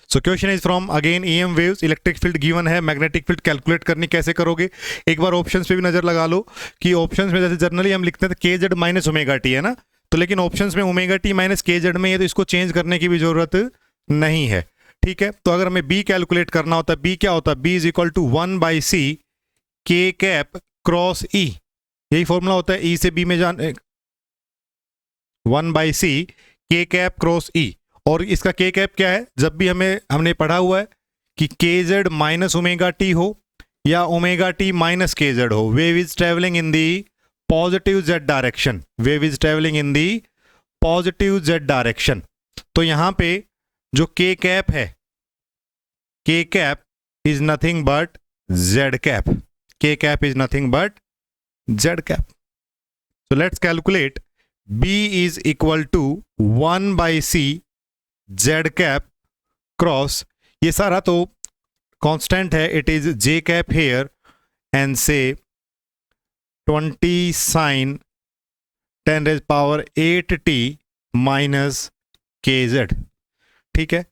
so question is from again EM waves, electric field given है, magnetic field calculate करनी कैसे करोगे। एक बार options पे भी नजर लगा लो कि ऑप्शंस में जैसे जनरली हम लिखते हैं kz माइनस ओमेगा टी है ना, तो लेकिन ऑप्शंस में ओमेगा टी माइनस kz में है, तो इसको चेंज करने की भी जरूरत नहीं है। ठीक है, तो अगर हमें B कैलकुलेट करना होता है, B क्या होता है, B is equal to 1/c K cap cross E, यही फॉर्मूला होता है। E से B में जाने 1/c K cap cross E, और इसका K कैप क्या है, जब भी हमने पढ़ा हुआ है कि KZ माइनस ओमेगा टी हो या ओमेगा टी माइनस KZ हो, wave is travelling in the positive Z direction, wave is travelling in the positive Z direction. तो यहां पे जो K कैप है, K cap is nothing but Z cap, K cap is nothing but Z cap. So let's calculate, B is equal to 1/c Z cap cross, ये सारा तो constant है, it is J cap here and से 20 sin 10 raised power 8t minus kz। ठीक है,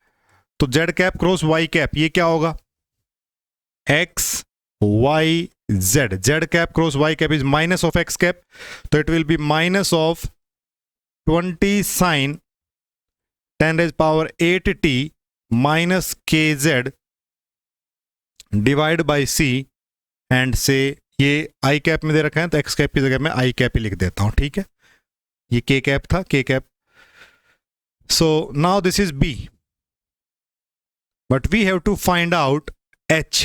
तो Z cap cross Y cap, ये क्या होगा, x y z, Z cap cross Y cap is minus of x cap, तो it will be minus of 20 sin 10 raised power 8t minus kz divide by c, and से ये I cap में दे रखा है तो x कैप की जगह मैं I कैप ही लिख देता हूं। ठीक है, ये K कैप था, K cap. So now this is B, but we have to find out H.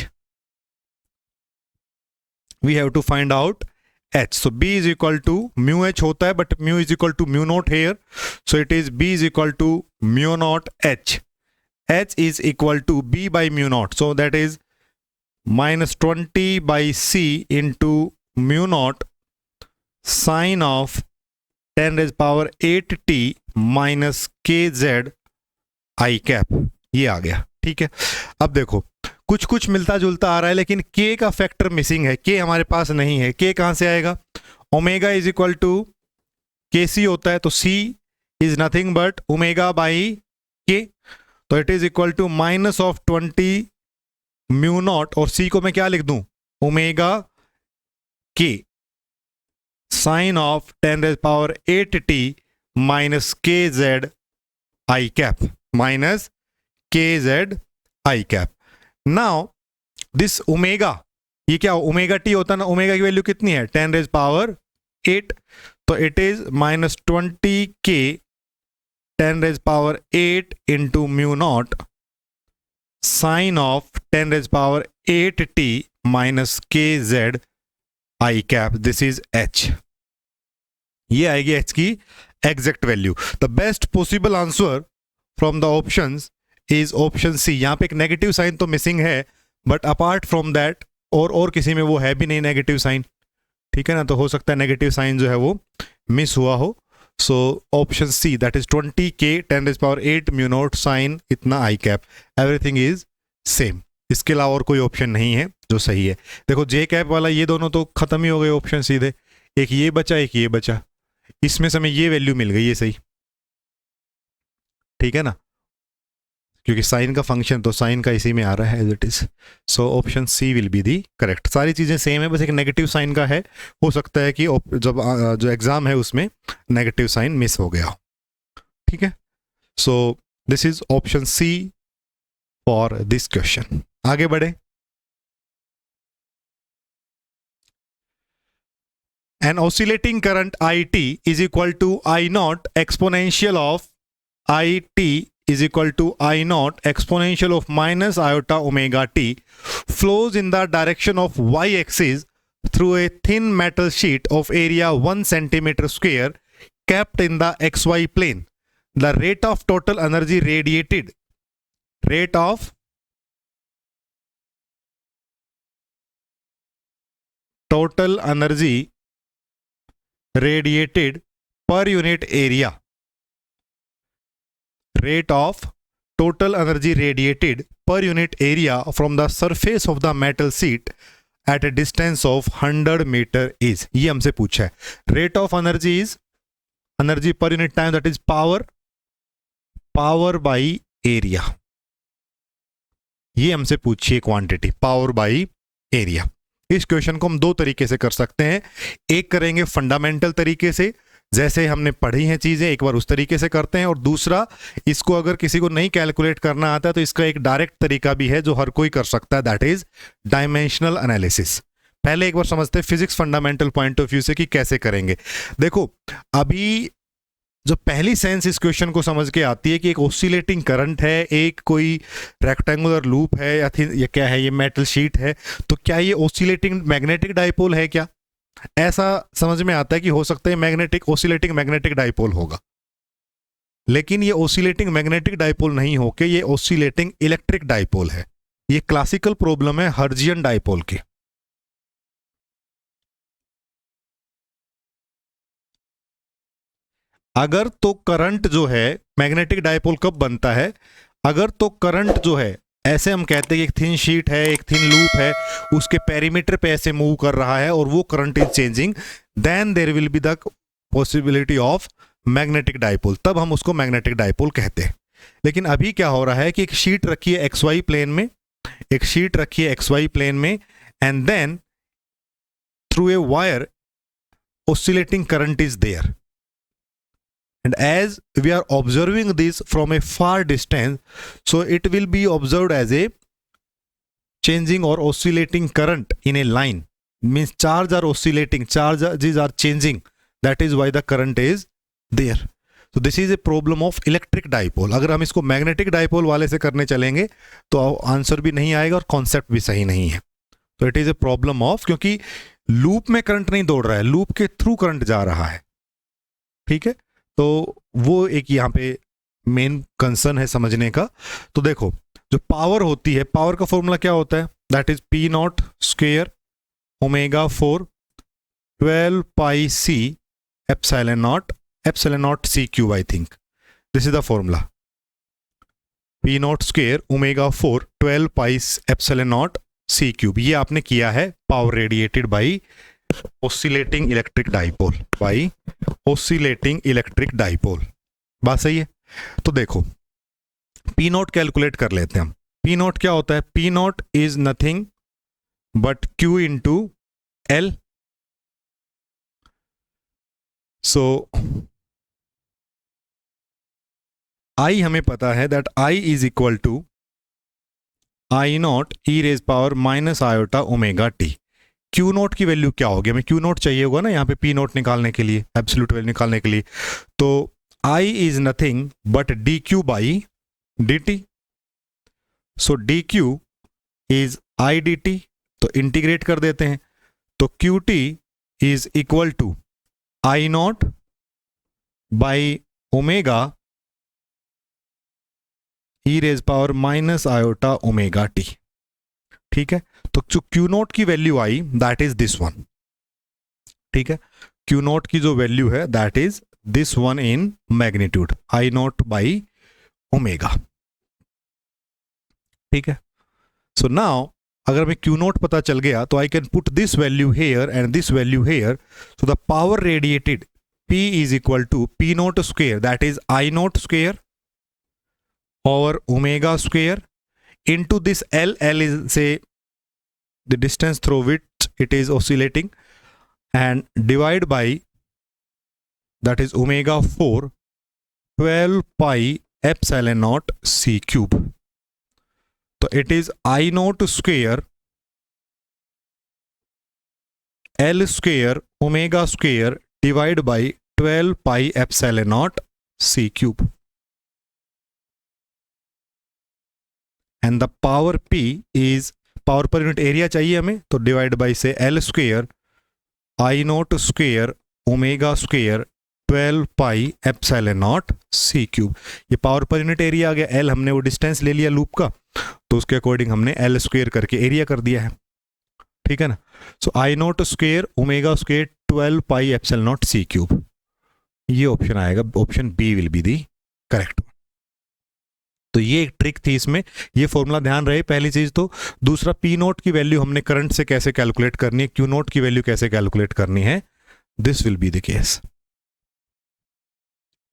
We have to find out H. So B is equal to mu H होता है, but mu is equal to mu naught here. So it is B is equal to mu naught H. H is equal to B by mu naught. So that is minus 20 by C into mu naught sine of 10 raised power 8t minus kz I cap. ये आ गया। ठीक है, अब देखो कुछ कुछ मिलता जुलता आ रहा है, लेकिन K का फैक्टर मिसिंग है, K हमारे पास नहीं है। K कहां से आएगा, omega is equal to KC होता है, तो C इज nothing but omega by K, तो it is equal to minus of 20 mu naught, और C को मैं क्या लिख दूं, omega K sine of 10 raised power 8t minus kz I cap, minus kz I cap. Now this omega, ये क्या omega T होता है ना, ओमेगा की वैल्यू कितनी है 10 raised power 8, तो it is minus 20k 10 raised power 8 into mu naught sine of 10 raised power 8t minus kz I cap, this is H। ये आएगी एच की exact value. The best possible answer from the options is option C. यहाँ पे एक negative sign तो missing है, but apart from that और किसी में वो है भी नहीं नेगेटिव साइन, ठीक है ना, तो हो सकता है नेगेटिव साइन जो है वो मिस हुआ हो। So option C that is 20k 10⁸ mu naught sine इतना I cap, everything is same. इसके अलावा और कोई ऑप्शन नहीं है जो सही है। देखो जे कैप वाला ये दोनों तो खत्म ही हो गए ऑप्शन सीधे, एक ये बचा एक ये बचा, इसमें से हमें ये वैल्यू मिल गई, ये सही, ठीक है ना, क्योंकि साइन का फंक्शन तो साइन का इसी में आ रहा है as it is. So option C will be the correct. सारी चीज़ें सेम है, बस एक नेगेटिव साइन का है, हो सकता है कि जब जो एग्जाम है उसमें नेगेटिव साइन मिस हो गया हो, ठीक है। So this is option C for this question. आगे बढ़े। An oscillating current IT is equal to I naught exponential of IT is equal to I naught exponential of minus iota omega t flows in the direction of y-axis through a thin metal sheet of area 1 centimeter square kept in the xy plane. The rate of total energy radiated per unit area, rate of total energy radiated per unit area from the surface of the metal sheet at a distance of 100 meter is, ये हमसे पूछा है। rate of energy is energy per unit time, that is power by area, ये हमसे पूछिए quantity power by area. इस question को हम दो तरीके से कर सकते हैं, एक करेंगे फंडामेंटल तरीके से जैसे हमने पढ़ी हैं चीजें, एक बार उस तरीके से करते हैं, और दूसरा इसको अगर किसी को नहीं कैलकुलेट करना आता है तो इसका एक डायरेक्ट तरीका भी है जो हर कोई कर सकता है, दैट इज डायमेंशनल एनालिसिस। पहले एक बार समझते हैं physics fundamental point of view से कि कैसे करेंगे। देखो अभी जो पहली सेंस इस क्वेश्चन को समझ के आती है कि एक ऑसिलेटिंग करंट है, एक कोई रेक्टेंगुलर लूप है या ये क्या है, ये मेटल शीट है, तो क्या ये ऑसिलेटिंग मैग्नेटिक डाइपोल है क्या, ऐसा समझ में आता है कि हो सकता है मैग्नेटिक ऑसिलेटिंग मैग्नेटिक डाइपोल होगा, लेकिन ये ऑसिलेटिंग मैग्नेटिक डाइपोल नहीं होके ये ऑसिलेटिंग इलेक्ट्रिक डाइपोल है। ये क्लासिकल प्रॉब्लम है हर्जियन डाइपोल की। अगर तो करंट जो है मैग्नेटिक डाइपोल कब बनता है, अगर तो करंट जो है ऐसे हम कहते हैं कि एक थिन शीट है, एक थिन लूप है, उसके पेरीमीटर पे ऐसे मूव कर रहा है और वो current is changing, then there will be the possibility of magnetic dipole, तब हम उसको मैग्नेटिक डाइपोल कहते हैं। लेकिन अभी क्या हो रहा है कि एक शीट रखी है एक्स वाई प्लेन में, एक शीट रखी है एक्स वाई प्लेन में, and then through a wire oscillating current is there, and as we are observing this from a far distance, so it will be observed as a changing or oscillating current in a line, means charge are oscillating, charges are changing, that is why the current is there. So this is a problem of electric dipole. अगर हम इसको magnetic dipole वाले से करने चलेंगे तो answer भी नहीं आएगा और कॉन्सेप्ट भी सही नहीं है। तो it is a problem of, क्योंकि लूप में करंट नहीं दौड़ रहा है, लूप के थ्रू करंट जा रहा है, ठीक है, तो वो एक यहाँ पे मेन कंसर्न है समझने का। तो देखो जो पावर होती है, पावर का फॉर्मूला क्या होता है, that is P naught square omega 4 12 pi C epsilon naught C cube, I think this is the formula, P naught square omega 4 12 pi epsilon naught C cube. ये आपने किया है power radiated by oscillating electric dipole, by oscillating electric dipole, बात सही है। तो देखो P not calculate कर लेते हैं हम। पी नॉट क्या होता है, P naught is nothing but Q into L. So I हमें पता है that I is equal to I naught E raise power minus iota omega T. Q naught की वैल्यू क्या होगी, हमें क्यू नोट चाहिए होगा ना यहाँ पे पी नोट निकालने के लिए, एब्सोल्यूट वैल्यू निकालने के लिए। तो I is nothing but D Q by D T. So D Q is I D T, तो इंटीग्रेट कर देते हैं, तो Q T is equal to I naught by omega E raise power minus iota omega T. ठीक है, तो जो Q naught की value I that is this one. ठीक है, क्यू नोट की जो वैल्यू है that is this one in magnitude I note by omega. ठीक है, सो नाउ अगर हमें क्यू नोट पता चल गया तो I can put this value here and this value here. So the power radiated P is equal to P naught square, that is I naught square over omega square into this L. L is say the distance through which it is oscillating, and divide by that is omega 4 12 pi epsilon naught C cube. So it is I naught square L square omega square divide by 12 pi epsilon naught C cube, and the power P is power per unit area चाहिए हमें, तो divide by से L square I naught square omega square 12 pi epsilon naught C cube। ये power per unit area आ गया, L हमने वो distance ले लिया लूप का, तो उसके अकॉर्डिंग हमने L स्क्वायर करके एरिया कर दिया है। ठीक है ना, so I naught square omega square 12 pi epsilon naught C cube, ये ऑप्शन आएगा, option B will be the correct. तो ये एक ट्रिक थी इसमें, ये फॉर्मूला ध्यान रहे पहली चीज। तो दूसरा, पी नोट की वैल्यू हमने करंट से कैसे कैलकुलेट करनी है, क्यू नोट की वैल्यू कैसे कैलकुलेट करनी है, this will be the case.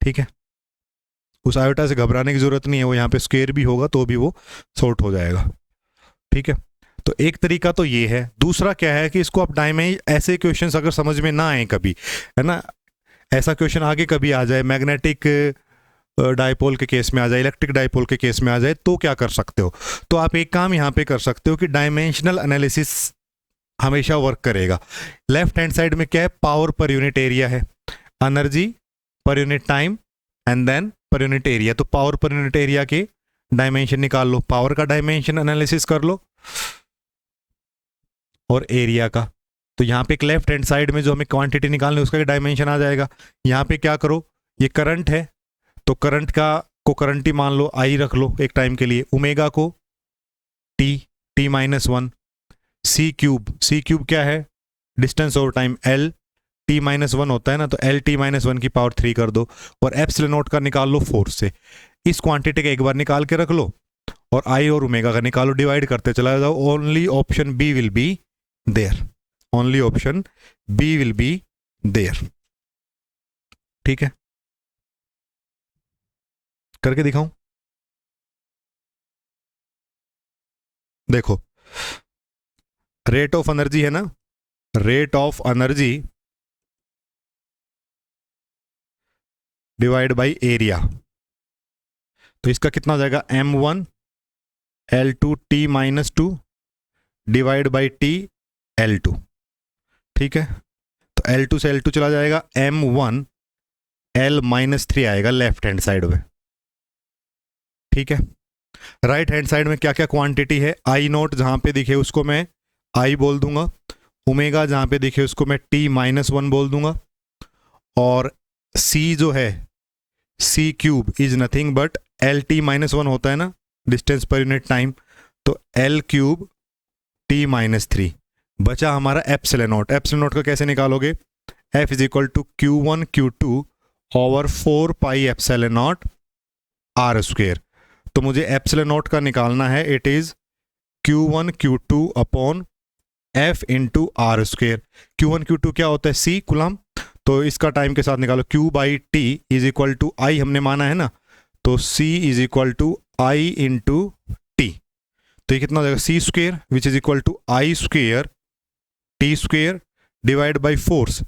ठीक है, उस आयोटा से घबराने की जरूरत नहीं है, वो यहाँ पे स्क्वायर भी होगा तो भी वो सॉर्ट हो जाएगा। ठीक है, तो एक तरीका तो ये है। दूसरा क्या है कि इसको आप ऐसे क्वेश्चंस अगर समझ में ना आए कभी, है ना, ऐसा क्वेश्चन आगे कभी आ जाए, मैग्नेटिक डाइपोल के केस में आ जाए, इलेक्ट्रिक डाइपोल के केस में आ जाए, तो क्या कर सकते हो, तो आप एक काम यहाँ पे कर सकते हो कि डायमेंशनल एनालिसिस हमेशा वर्क करेगा। लेफ्ट हैंड साइड में क्या है, पावर पर यूनिट एरिया है, energy per unit time and then per unit area. तो पावर पर यूनिट एरिया के डायमेंशन निकाल लो, पावर का डायमेंशन एनालिसिस कर लो और एरिया का। तो यहाँ पे एक लेफ्ट हैंड साइड में जो हमें क्वांटिटी निकालनी है उसका डायमेंशन आ जाएगा। यहाँ पे क्या करो, ये करंट है तो करंट का को करंट ही मान लो, आई रख लो एक टाइम के लिए, ओमेगा को टी माइनस वन, सी क्यूब क्या है, distance over time, L T minus one होता है ना, तो एल टी माइनस वन की पावर 3 कर दो, और एप्सिलॉन नॉट का निकाल लो फोर्स से। इस क्वांटिटी का एक बार निकाल के रख लो और आई और ओमेगा का निकालो, डिवाइड करते चला जाओ। Only option B will be there, only option B will be there. ठीक है, करके दिखाऊं, देखो रेट ऑफ एनर्जी है ना, rate of energy divide by area, तो इसका कितना हो जाएगा, m1 L2 T minus 2 divide by T L2। ठीक है, तो L2 से L2 चला जाएगा, m1 L माइनस 3 आएगा लेफ्ट हैंड साइड में। ठीक है, राइट हैंड साइड में क्या क्या क्वांटिटी है, आई नोट जहां पे दिखे उसको मैं आई बोल दूंगा, ओमेगा जहां पे दिखे उसको मैं T माइनस 1 बोल दूंगा, और C जो है C cube is nothing but L T minus 1 होता है ना, डिस्टेंस पर यूनिट टाइम, तो L क्यूब T माइनस 3। बचा हमारा एप्सिलॉन नॉट, एप्सिलॉन नॉट का कैसे निकालोगे, F is equal to Q1 Q2 over 4 pi epsilon naught R square. तो मुझे एप्सिलॉन नॉट का निकालना है, it is Q1 Q2 upon F into R square. Q1 Q2 क्या होता है, C कुलम, तो इसका टाइम के साथ निकालो, Q by T is equal to I हमने माना है ना, तो C is equal to I into T। तो ये कितना हो जाएगा, C square which is equal to I square T square divide by force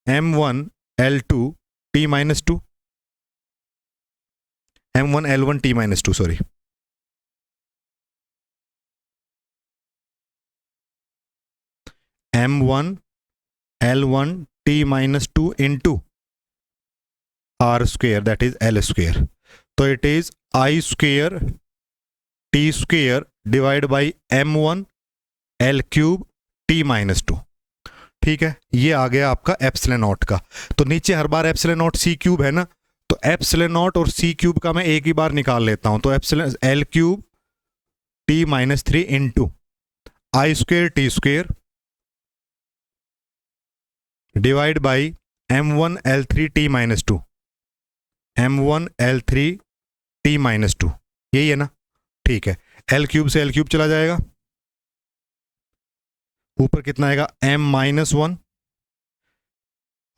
M1 L2 T minus 2, M1 L1 T minus 2 sorry, M1 L1 T minus 2 into R square that is L square. तो it is I square T square divide by M1 L cube T minus 2। ठीक है, ये आ गया आपका epsilon naught का। तो नीचे हर बार epsilon naught C cube है ना, तो एप्सिलॉन नॉट और सी क्यूब का मैं एक ही बार निकाल लेता हूं। तो epsilon L cube T minus 3 into I square T square divide by m1 l3 t minus 2, m1 l3 t minus 2, यही है ना। ठीक है, एल क्यूब से एल क्यूब चला जाएगा, ऊपर कितना आएगा m माइनस 1,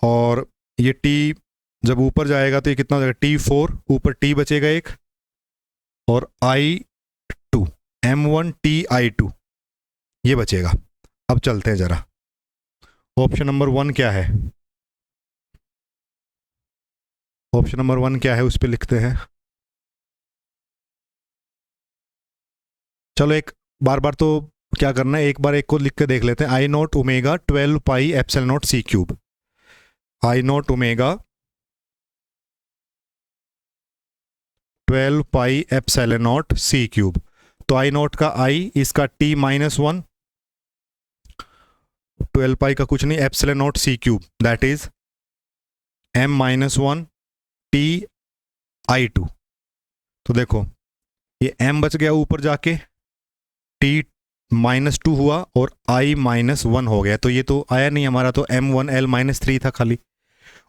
और ये t जब ऊपर जाएगा तो ये कितना हो जाएगा t4, ऊपर t बचेगा एक, और i2 m1 t i2 ये बचेगा। अब चलते हैं जरा, ऑप्शन नंबर 1 क्या है, ऑप्शन नंबर 1 क्या है उस पर लिखते हैं। चलो एक बार बार तो क्या करना है, एक बार एक को लिख के देख लेते हैं। I naught omega 12 pi epsilon naught C cube, I naught omega 12 pi epsilon naught C cube. तो आई नॉट का आई, इसका टी माइनस 1, 12 पाई का कुछ नहीं, epsilon naught C cube that is m minus 1 T i2। तो देखो ये m बच गया ऊपर जाके, t माइनस 2 हुआ और i माइनस 1 हो गया, तो ये तो आया नहीं हमारा, तो m1 l माइनस 3 था खाली।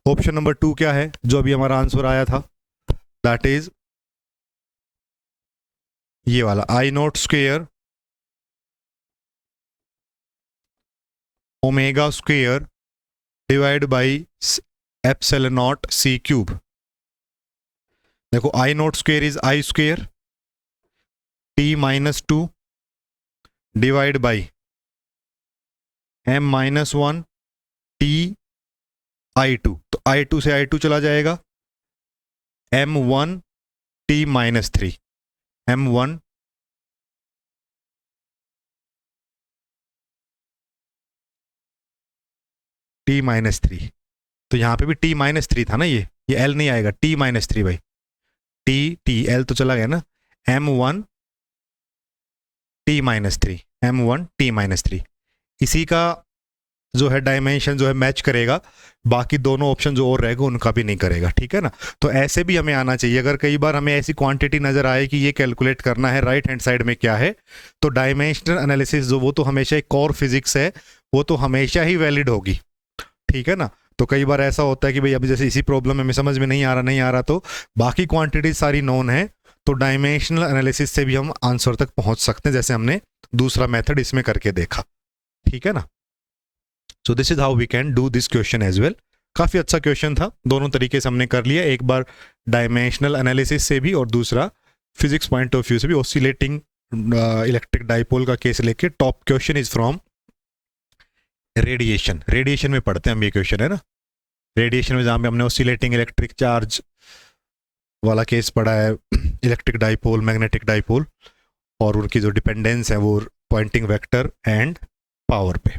ऑप्शन नंबर 2 क्या है जो अभी हमारा आंसर आया था, दैट इज ये वाला I naught square omega square divide by epsilon naught C cube. देखो I naught square is I square T minus 2 divide by m minus 1 T i2, तो i2 से i2 चला जाएगा, m1 t minus 3, m1 t minus 3। तो यहां पे भी t minus 3 था ना, ये l नहीं आएगा, t माइनस 3 भाई, t l तो चला गया ना, m1 t minus 3, m1 t minus 3, इसी का जो है डायमेंशन जो है मैच करेगा, बाकी दोनों ऑप्शन जो और रहेगा उनका भी नहीं करेगा, ठीक है ना। तो ऐसे भी हमें आना चाहिए, अगर कई बार हमें ऐसी क्वांटिटी नजर आए कि ये कैलकुलेट करना है राइट हैंड साइड में क्या है, तो डायमेंशनल एनालिसिस जो वो तो हमेशा एक कोर फिजिक्स है, वो तो हमेशा ही वैलिड होगी, ठीक है ना। तो कई बार ऐसा होता है कि भाई अभी जैसे इसी प्रॉब्लम में हमें समझ में नहीं आ रहा, तो बाकी क्वांटिटी सारी नोन है, तो डायमेंशनल एनालिसिस से भी हम आंसर तक पहुंच सकते हैं, जैसे हमने दूसरा मेथड इसमें करके देखा, ठीक है ना। So this is how we can do this question as well. काफी अच्छा क्वेश्चन था, दोनों तरीके से हमने कर लिया, एक बार डायमेंशनल एनालिसिस से भी और दूसरा फिजिक्स पॉइंट ऑफ व्यू से भी। ऑसिलेटिंग इलेक्ट्रिक डाइपोल का केस लेके top question is from radiation, radiation में पढ़ते हैं हम ये क्वेश्चन, है ना। रेडिएशन में जहाँ पे हमने ऑसिलेटिंग इलेक्ट्रिक चार्ज वाला केस पढ़ा है, इलेक्ट्रिक डाइपोल, मैग्नेटिक डाइपोल, और उनकी जो डिपेंडेंस है वो पॉइंटिंग वेक्टर एंड पावर पे,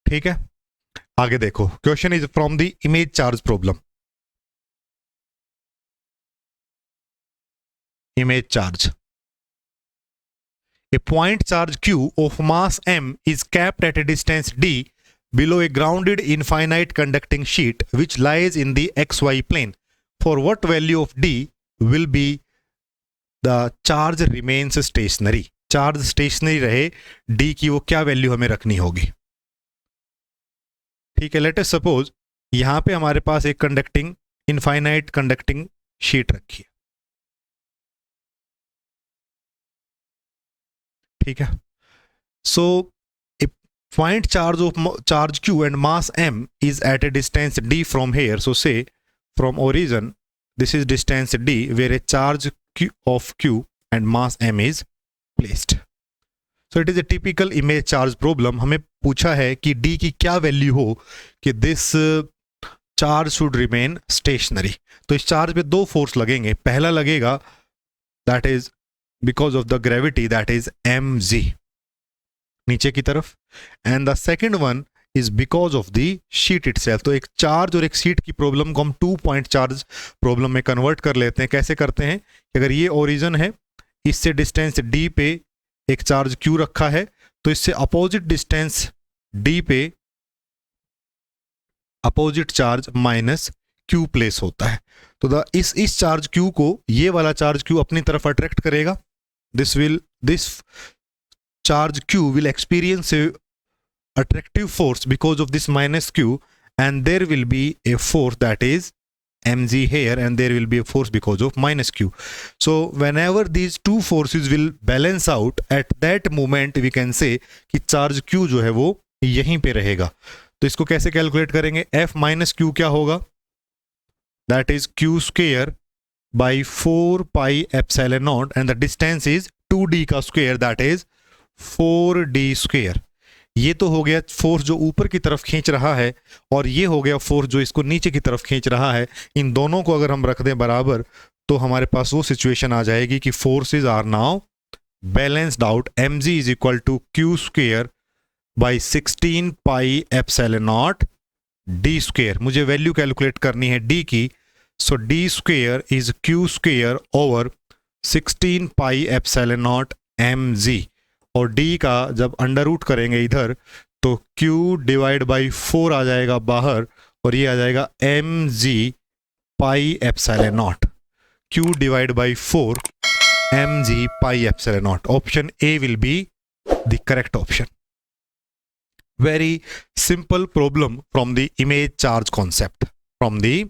ठीक है। आगे देखो, question is from the image charge problem. Image charge, a point charge q of mass m is kept at a distance d below a grounded infinite conducting sheet which lies in the xy plane. For what value of d will be the charge remains stationary? Charge stationary रहे, d की वो क्या value हमें रखनी होगी, ठीक है। Let us suppose यहां पे हमारे पास एक कंडक्टिंग इनफाइनाइट कंडक्टिंग शीट रखी है, ठीक है। सो a point charge q and mass m is at a distance d from here. So say from origin this is distance d where a charge q of q and mass m is placed. So it is a typical image charge problem. हमें पूछा है कि d की क्या value हो कि this charge should remain stationary. तो इस चार्ज पे दो फोर्स लगेंगे, पहला लगेगा that is because of the gravity, that is mg नीचे की तरफ, and the second one is because of the sheet itself. तो एक चार्ज और एक शीट की प्रॉब्लम को हम 2 पॉइंट चार्ज प्रॉब्लम में कन्वर्ट कर लेते हैं। कैसे करते हैं कि अगर ये ओरिजिन है, इससे डिस्टेंस d पे एक चार्ज q रखा है, तो इससे अपोजिट डिस्टेंस d पे opposite charge minus Q place होता है। तो इस चार्ज क्यू को ये वाला चार्ज क्यू अपनी तरफ अट्रैक्ट करेगा। This charge Q will experience A attractive force because of this minus q, and there will be a force that is mg here, and there will be a force because of minus q. So whenever these two forces will balance out, at that moment we can say कि charge q जो है वो यहीं पे रहेगा। तो इसको कैसे कैलकुलेट करेंगे? f minus q क्या होगा? that is q square by 4 pi epsilon naught, and the distance is 2d का square, that is 4d square। ये तो हो गया फोर्स जो ऊपर की तरफ खींच रहा है, और ये हो गया फोर्स जो इसको नीचे की तरफ खींच रहा है। इन दोनों को अगर हम रख दें बराबर, तो हमारे पास वो सिचुएशन आ जाएगी कि forces are now balanced out. mg is equal to Q square by 16 pi epsilon naught D square. मुझे वैल्यू कैलकुलेट करनी है डी की, so D square is Q square over 16 pi epsilon naught mg, और d का जब under root करेंगे इधर, तो q डिवाइड बाई 4 आ जाएगा बाहर, और ये आ जाएगा mg pi epsilon not. q divide by 4 mg pi epsilon not. Option A will be the correct option. Very simple problem from the image charge concept, from the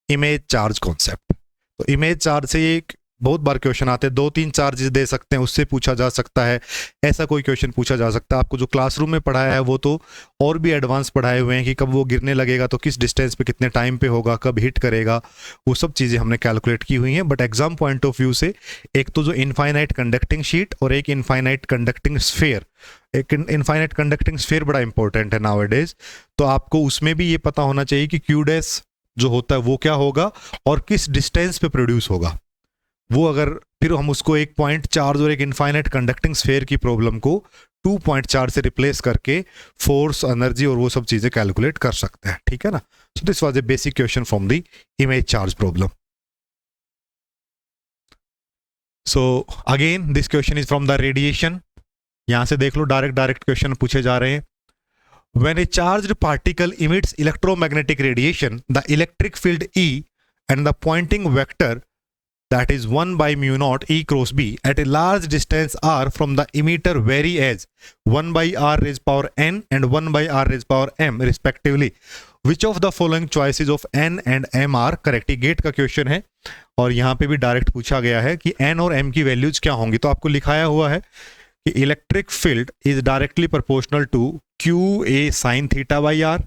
image charge concept. तो image charge से एक बहुत बार question आते हैं, 2-3 charges दे सकते हैं, उससे पूछा जा सकता है, ऐसा कोई क्वेश्चन पूछा जा सकता है। आपको जो क्लासरूम में पढ़ाया है वो तो और भी एडवांस पढ़ाए हुए हैं कि कब वो गिरने लगेगा, तो किस डिस्टेंस पे कितने टाइम पे होगा, कब हिट करेगा, वो सब चीज़ें हमने कैलकुलेट की हुई हैं। But exam point of view से एक तो जो इनफाइनाइट कंडक्टिंग शीट और एक इनफाइनाइट कंडक्टिंग स्फेयर, एक इनफाइनाइट कंडक्टिंग स्फेयर बड़ा इंपॉर्टेंट है नाउअडेज। तो आपको उसमें भी ये पता होना चाहिए कि क्यू डैश जो होता है वो क्या होगा और किस डिस्टेंस पे प्रोड्यूस होगा। वो अगर फिर हम उसको एक पॉइंट चार्ज और एक इनफाइनाइट कंडक्टिंग स्फेयर की प्रॉब्लम को 2 पॉइंट चार्ज से रिप्लेस करके फोर्स, एनर्जी और वो सब चीजें कैलकुलेट कर सकते हैं, ठीक है ना। So this was a basic question from the image charge problem. So again this question is from the radiation. यहां से देख लो, डायरेक्ट क्वेश्चन पूछे जा रहे हैं। When a charged particle emits electromagnetic radiation, the electric field E and the pointing vector, that is 1 by mu naught E cross B, at a large distance r from the emitter vary as 1 by r raised power n and 1 by r raised power m respectively. Which of the following choices of n and m are correct? GATE का question है और यहाँ पे भी direct पूछा गया है कि n और m की वैल्यूज क्या होंगी। तो आपको लिखाया हुआ है कि electric field is directly proportional to Q A sine theta by R,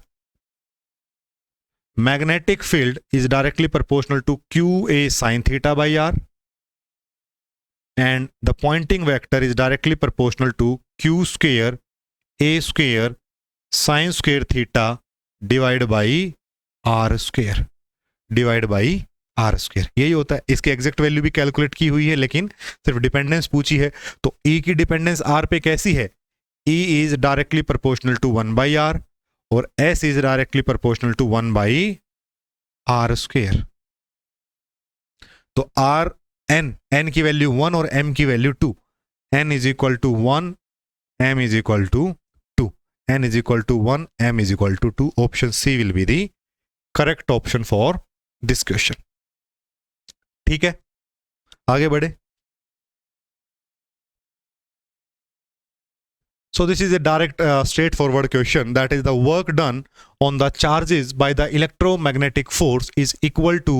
magnetic field is directly proportional to qa sin theta by r, and the pointing vector is directly proportional to q square a square sin square theta divided by r square, divided by r square। यही होता है। इसकी exact value भी calculate की हुई है, लेकिन सिर्फ डिपेंडेंस पूछी है। तो e की डिपेंडेंस r पे कैसी है? e is directly proportional to 1 by r और s is directly proportional to 1 by r square। तो r n की वैल्यू 1 और m की value 2, n is equal to 1, m is equal to 2, n is equal to 1, m is equal to 2। Option C will be the correct option for this question। ठीक है, आगे बढ़े। So this is a direct straightforward question, that is the work done on the charges by the electromagnetic force is equal to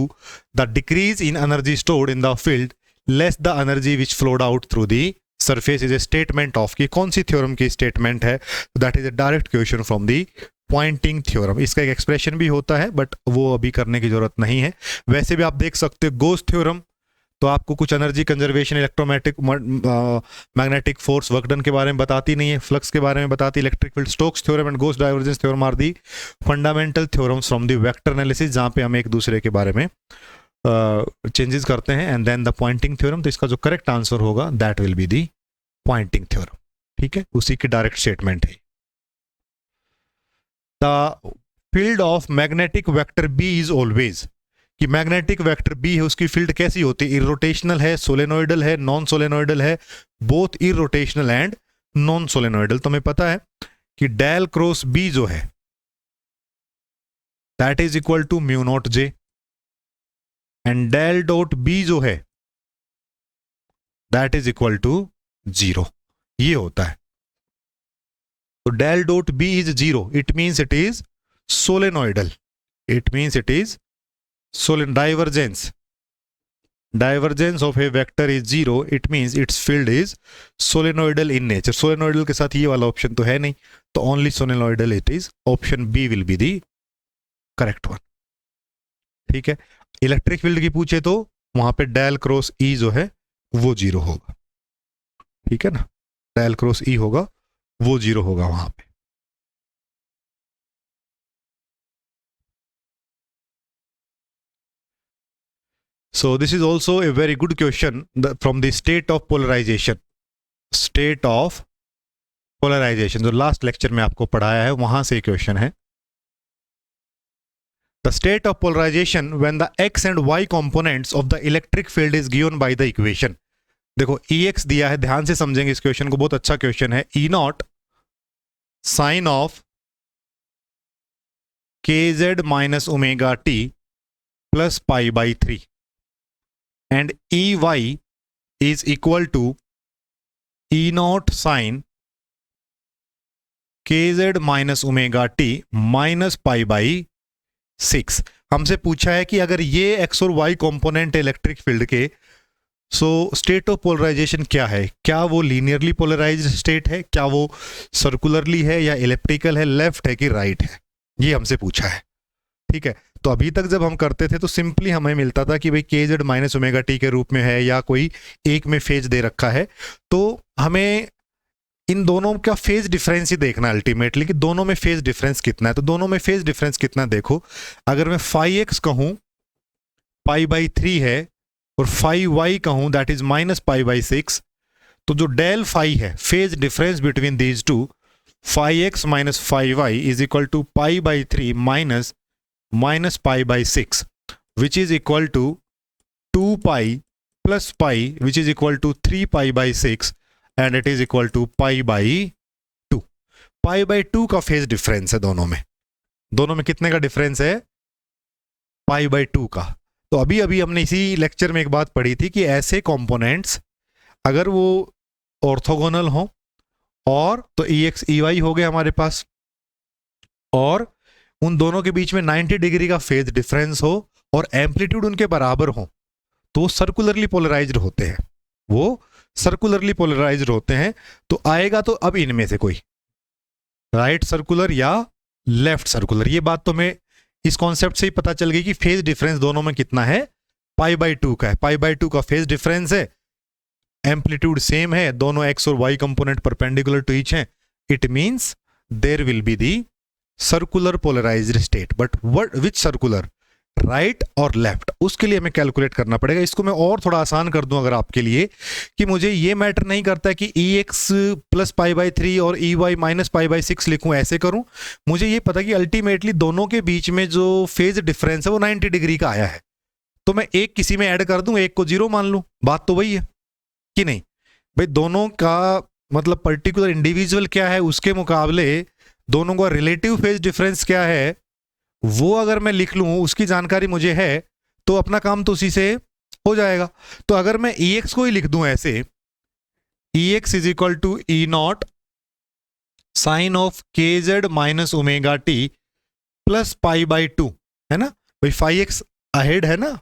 the decrease in energy stored in the field less the energy which flowed out through the surface। is a statement of कि कौन सी theorem की statement है? that is a direct question from the Poynting theorem. इसका एक expression भी होता है बट वो अभी करने की जरूरत नहीं है। वैसे भी आप देख सकते हो गोस थ्योरम तो आपको कुछ energy conservation, इलेक्ट्रोमैटिक magnetic force, work done के बारे में बताती नहीं है, फ्लक्स के बारे में बताती। Electric field Stokes theorem and Gauss divergence theorem are the fundamental theorems from the vector analysis, जहां पे हम एक दूसरे के बारे में चेंजेस करते हैं। And then the Poynting theorem, तो इसका जो करेक्ट आंसर होगा that will be the Poynting theorem. ठीक है, उसी की डायरेक्ट स्टेटमेंट है। The field of magnetic vector B is always, कि मैग्नेटिक वेक्टर बी है उसकी फील्ड कैसी होती है? इरोटेशनल है, सोलेनोइडल है, नॉन सोलेनोइडल है, both irrotational and non solenoidal. तो हमें पता है कि डेल क्रॉस बी जो है that is equal to mu naught J, and del dot B जो है दैट इज इक्वल टू 0। ये होता है। तो del dot B is 0, it means it is solenoidal, it means it is divergence of a vector is 0, it means its field is solenoidal in nature। solenoidal के साथ ये वाला option तो है नहीं, तो only solenoidal it is, option B will be the correct one. ठीक है, इलेक्ट्रिक फील्ड की पूछे तो वहां पे डेल क्रॉस ई जो है वो 0 होगा। ठीक है ना, डेल क्रॉस ई होगा वो 0 होगा वहां पे। So this is also a very good question from the state of polarization। state of polarization जो लास्ट लेक्चर में आपको पढ़ाया है वहां से क्वेश्चन है। The state of polarization when the x and y components of the electric field is given by the equation। देखो Ex दिया है, ध्यान से समझेंगे इस क्वेश्चन को, बहुत अच्छा क्वेश्चन है। E naught sine of kz minus omega T plus pi by 3 and Ey is equal to E naught sin kz minus omega T minus pi by 6। हमसे पूछा है कि अगर ये एक्स और वाई कंपोनेंट इलेक्ट्रिक फील्ड के, सो state of polarisation क्या है, क्या वो लीनियरली पोलराइज्ड स्टेट है, क्या वो सर्कुलरली है या इलेप्टिकल है, लेफ्ट है कि राइट है, ये हमसे पूछा है। ठीक है, तो अभी तक जब हम करते थे तो सिंपली हमें मिलता था कि भाई के जेड माइनस ओमेगा टी के रूप में है या कोई एक में फेज दे रखा है, तो हमें इन दोनों का फेज डिफरेंस ही देखना अल्टीमेटली कि दोनों में फेज डिफरेंस कितना है। तो दोनों में फेज डिफरेंस कितना देखो, अगर मैं फाई एक्स कहूं पाई बाई 3 है और फाई वाई कहूं that is minus pi by 6, तो जो डेल फाई है phase difference between these two, phi x minus phi y is equal to pi by 3 minus pi by 6 which is equal to 2 pi plus pi which is equal to 3 pi by 6 and it is equal to pi by 2। Pi by 2 का phase difference है दोनों में कितने का difference है, पाई by 2 का। तो अभी अभी हमने इसी लेक्चर में एक बात पढ़ी थी कि ऐसे कंपोनेंट्स अगर वो ऑर्थोगोनल हो और तो ई एक्स ई वाई हो गए हमारे पास, और उन दोनों के बीच में 90 डिग्री का फेज डिफरेंस हो और एम्पलीट्यूड उनके बराबर हो, तो वो सर्कुलरली पोलराइज्ड होते हैं, तो आएगा तो अब इनमें से कोई राइट सर्कुलर या लेफ्ट सर्कुलर। ये बात तो हमें इस कॉन्सेप्ट से ही पता चल गई कि फेज डिफरेंस दोनों में कितना है, पाई बाई 2 का है। पाई बाई 2 का फेज डिफरेंस है, एम्पलीट्यूड सेम है, दोनों एक्स और Y component perpendicular to each हैं, it means there will be the circular polarized state. But what which circular, right और लेफ्ट, उसके लिए हमें कैलकुलेट करना पड़ेगा। इसको मैं और थोड़ा आसान कर दूं अगर आपके लिए, कि मुझे ये मैटर नहीं करता कि E x plus pi by 3 और E y minus pi by 6 लिखूं, ऐसे करूं। मुझे ये पता कि अल्टीमेटली दोनों के बीच में जो फेज डिफरेंस है वो 90 डिग्री का आया है, तो मैं एक किसी में ऐड कर दूं, एक को 0 मान लूं, बात तो वही है कि नहीं भाई। दोनों का मतलब पर्टिकुलर इंडिविजुअल क्या है उसके मुकाबले दोनों का रिलेटिव फेज डिफरेंस क्या है वो अगर मैं लिख लूं, उसकी जानकारी मुझे है, तो अपना काम तो उसी से हो जाएगा। तो अगर मैं ई एक्स को ही लिख दूं ऐसे, E X is equal to E naught sine of K Z minus omega T plus pi by 2, है ना भाई, फाई एक्स अहेड है ना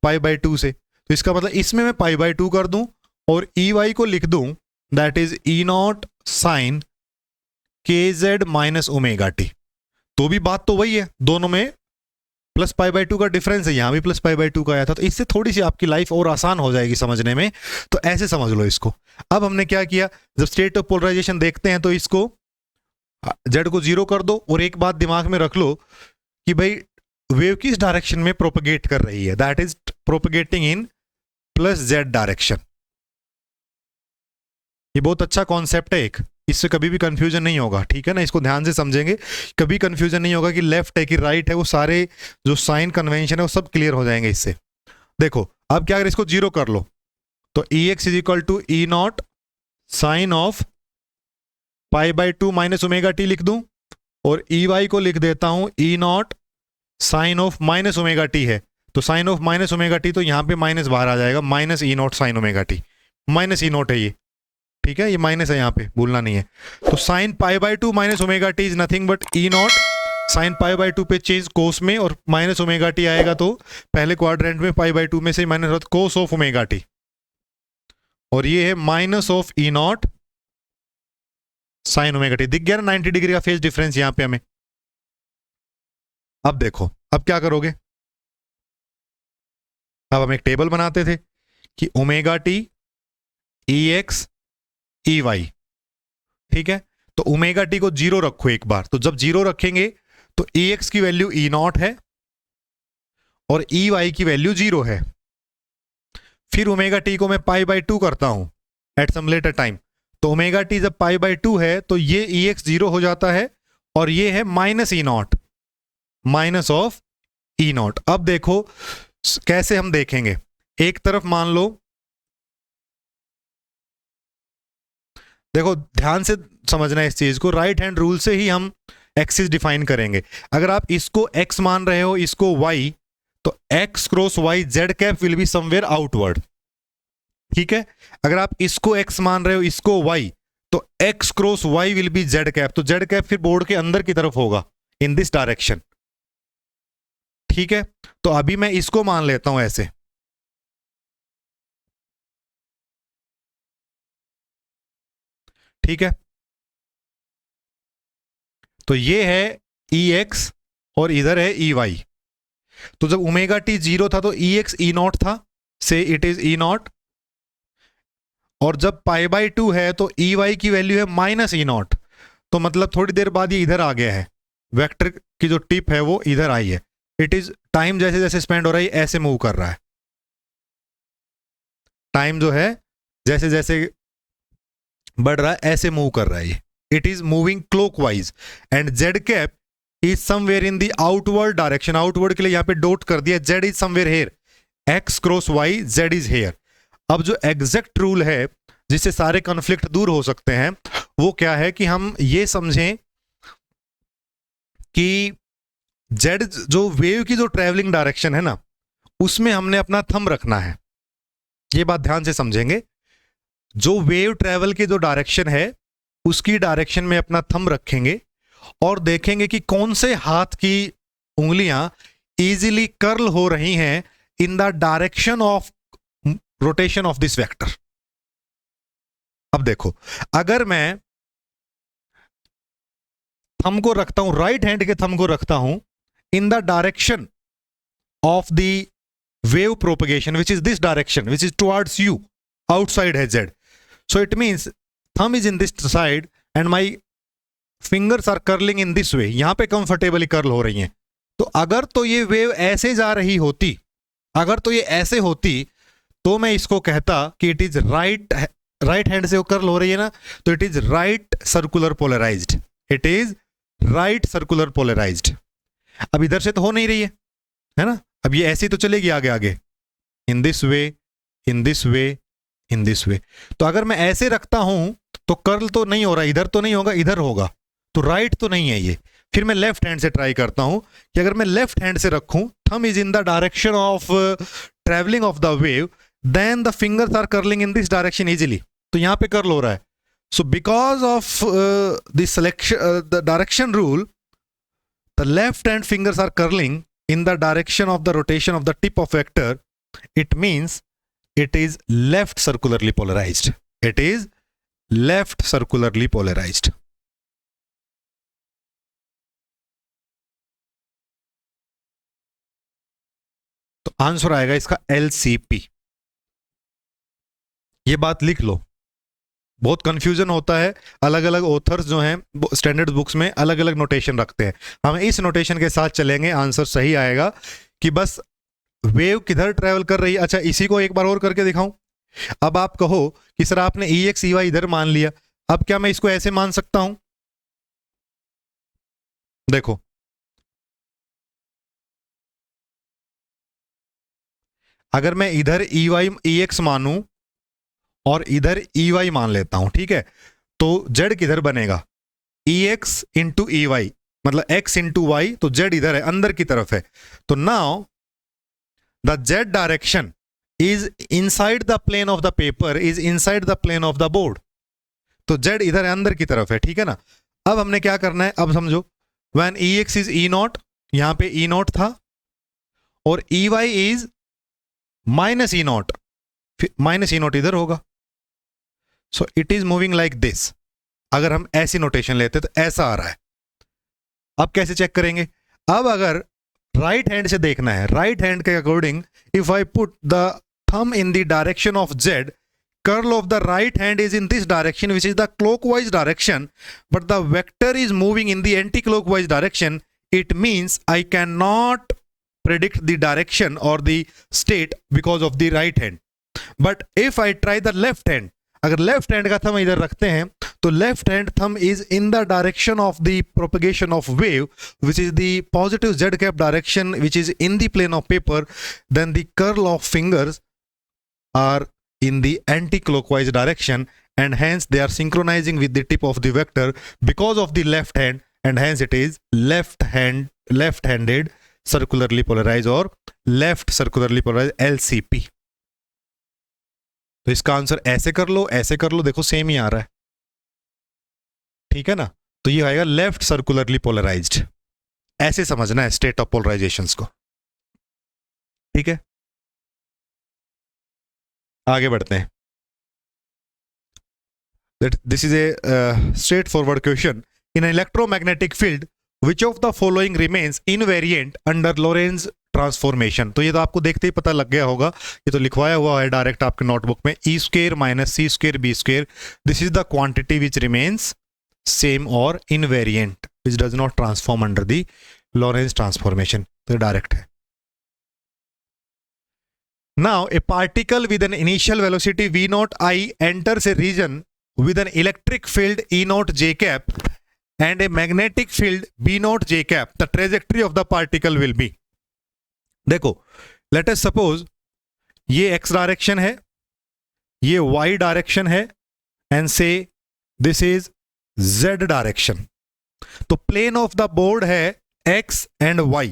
पाई बाई 2 से, तो इसका मतलब इसमें मैं पाई बाई 2 कर दूं और ई वाई को लिख दूं that is E naught sine के जेड माइनस ओमेगा टी। तो भी बात तो वही है, दोनों में प्लस पाई बाई 2 का डिफरेंस है, यहां भी प्लस पाई बाई 2 का आया था, तो इससे थोड़ी सी आपकी लाइफ और आसान हो जाएगी समझने में। तो ऐसे समझ लो इसको। अब हमने क्या किया, जब स्टेट ऑफ पोलराइजेशन देखते हैं तो इसको जेड को 0 कर दो, और एक बात दिमाग में रख लो कि भाई वेव किस डायरेक्शन में प्रोपगेट कर रही है, that is propagating in plus Z direction. ये बहुत अच्छा कॉन्सेप्ट है एक, इससे कभी भी कंफ्यूजन नहीं होगा, ठीक है ना। इसको ध्यान से समझेंगे, कभी कंफ्यूजन नहीं होगा कि लेफ्ट है कि राइट है, वो सारे जो साइन कन्वेंशन है वो सब क्लियर हो जाएंगे इससे। देखो अब क्या अगर इसको 0 कर लो तो E X is equal to E naught sine of pi by 2 minus omega T लिख दूं, और ई वाई को लिख देता हूं E naught sine of minus omega T है, तो sine of minus omega T, तो यहाँ पे माइनस बाहर आ जाएगा, minus E naught sine omega T, minus E naught है ये, ठीक है, ये माइनस है यहाँ पे, भूलना नहीं है। तो sine pi by two minus omega T is nothing but E naught sine pi by two पे चेंज कोस में, और माइनस ओमेगा टी आएगा तो पहले क्वाड्रेंट में पाई बाय टू में से माइनस होता कोस ऑफ ओमेगा टी, और ये है minus of E naught sine omega T. दिख गया ना 90 डिग्री का फेज डिफरेंस यहाँ पे हमें। अब देखो, अब क्या करोगे, अब हम एक टेबल बनाते थे कि omega T E x E y, ठीक है, तो ओमेगा टी को जीरो रखो एक बार, तो जब जीरो रखेंगे तो ई एक्स की वैल्यू ई नॉट है और ई वाई की वैल्यू जीरो है। फिर ओमेगा टी को मैं पाई बाय टू करता हूं एट सम लेटर टाइम, तो ओमेगा टी जब पाई बाय टू है तो ये ई एक्स जीरो हो जाता है और ये है minus E not, minus of E not. अब देखो कैसे हम देखेंगे, एक तरफ मान लो, देखो ध्यान से समझना है इस चीज को, राइट हैंड रूल से ही हम एक्सिस डिफाइन करेंगे। अगर आप इसको x मान रहे हो, इसको y, तो x cross y z cap will be somewhere outward, ठीक है। अगर आप इसको x मान रहे हो, इसको y, तो x cross y will be z cap, तो z कैप फिर बोर्ड के अंदर की तरफ होगा इन दिस डायरेक्शन, ठीक है। तो अभी मैं इसको मान लेता हूं ऐसे, ठीक है, तो ये है ई एक्स और इधर है ई वाई। तो जब ओमेगा टी जीरो था तो ई एक्स ई नॉट था, से इट इज ई नॉट, और जब पाई बाई टू है तो ई वाई की वैल्यू है माइनस ई नॉट, तो मतलब थोड़ी देर बाद ये इधर आ गया है, वेक्टर की जो टिप है वो इधर आई है। इट इज टाइम जैसे जैसे स्पेंड हो रहा है ऐसे मूव कर रहा है, टाइम जो है जैसे जैसे बढ़ रहा है ऐसे मूव कर रहा है ये, it is moving clockwise and Z cap is somewhere in the outward direction. Outward के लिए यहां पे डॉट कर दिया, Z is somewhere here, X cross Y Z is here. अब जो एग्जैक्ट रूल है जिससे सारे कॉन्फ्लिक्ट दूर हो सकते हैं वो क्या है कि हम ये समझें कि जेड जो वेव की जो ट्रेवलिंग डायरेक्शन है ना, उसमें हमने अपना थंब रखना है। ये बात ध्यान से समझेंगे, जो वेव ट्रेवल की जो डायरेक्शन है उसकी डायरेक्शन में अपना थंब रखेंगे और देखेंगे कि कौन से हाथ की उंगलियां इजीली कर्ल हो रही हैं इन the direction of rotation of this vector. अब देखो, अगर मैं थंब को रखता हूं, राइट हैंड के थंब को रखता हूं इन the direction of the wave propagation which is this direction which is towards you, outside है z, so it means thumb is in this side and my fingers are curling in this way, यहां पे comfortably curl हो रही हैं। तो अगर तो ये वेव ऐसे जा रही होती, अगर तो ये ऐसे होती तो मैं इसको कहता कि इट इज राइट हैंड से वो कर्ल हो रही है ना, तो it is right circular polarized, it is right circular polarized. अब इधर से तो हो नहीं रही है ना, अब ये ऐसी तो चलेगी आगे आगे, in this way, in this way, in this way. तो अगर मैं ऐसे रखता हूं तो कर्ल तो नहीं हो रहा, इधर तो नहीं होगा, इधर होगा, तो राइट तो नहीं है ये। फिर मैं लेफ्ट हैंड से ट्राई करता हूं कि अगर मैं लेफ्ट हैंड से रखूं, thumb is in the direction of travelling of the wave, then the fingers are curling in this direction easily, तो यहां पे कर्ल हो रहा है। So because of the selection the direction rule, the left hand fingers are curling in the direction of the rotation of the tip of vector, it means it is left circularly polarized, it is left circularly polarized। तो answer आएगा इसका LCP। ये बात लिख लो, बहुत confusion होता है, अलग अलग ऑथर्स जो हैं स्टैंडर्ड बुक्स में अलग अलग नोटेशन रखते हैं, हम इस नोटेशन के साथ चलेंगे, आंसर सही आएगा कि बस वेव किधर ट्रेवल कर रही है। अच्छा, इसी को एक बार और करके दिखाऊं। अब आप कहो कि सर आपने ई एक्स ई वाई इधर मान लिया, अब क्या मैं इसको ऐसे मान सकता हूं? देखो, अगर मैं इधर ई वाई ई एक्स मानूं और इधर ई वाई मान लेता हूं, ठीक है, तो जेड किधर बनेगा? E x into E y, मतलब x इंटू वाई, तो z इधर है, अंदर की तरफ है। तो now the z direction is inside the plane of the paper, is inside the plane of the board. तो z इधर है, अंदर की तरफ है, ठीक है ना। अब हमने क्या करना है, अब समझो, when ex is E not, यहां पे ई नॉट था, और ey is minus E not, minus E not इधर होगा। सो it is moving like this. अगर हम ऐसी नोटेशन लेते तो ऐसा आ रहा है। अब कैसे चेक करेंगे, अब अगर राइट हैंड से देखना है, राइट हैंड के according if I put the thumb in the direction of z, curl of the right hand is in this direction, which is the clockwise direction, but the vector is moving in the anti-clockwise direction. It means I cannot predict the direction or the state because of the right hand. But if I try the left hand, अगर left hand का thumb इधर रखते हैं तो left hand thumb is in the direction of the propagation of wave, which is the positive z cap direction, which is in the plane of paper, then the curl of fingers are in the anti-clockwise direction, and hence they are synchronizing with the tip of the vector because of the left hand, and hence it is left-handed circularly polarized or left circularly polarized LCP. तो इसका answer ऐसे कर लो, ऐसे कर लो, देखो same ही आ रहा है, ठीक है ना। तो ये आएगा लेफ्ट सर्कुलरली पोलराइज्ड। ऐसे समझना है स्टेट ऑफ पोलराइजेशंस को, ठीक है। आगे बढ़ते हैं। This is a straight forward question. In electromagnetic field which of the following remains invariant under Lorentz transformation. तो ये तो आपको देखते ही पता लग गया होगा, ये तो लिखवाया हुआ है डायरेक्ट आपके नोटबुक में, E square minus C square B square, this is the quantity which remains same और invariant which does not transform under the Lorentz transformation. तो डायरेक्ट है। Now, a particle with an initial velocity v naught I enters a region with an electric field E naught j cap and a magnetic field B naught j cap. The trajectory of the particle will be. देखो, let us suppose ये x direction है, ये y direction है, and say this is z direction. तो plane of the board है x and y,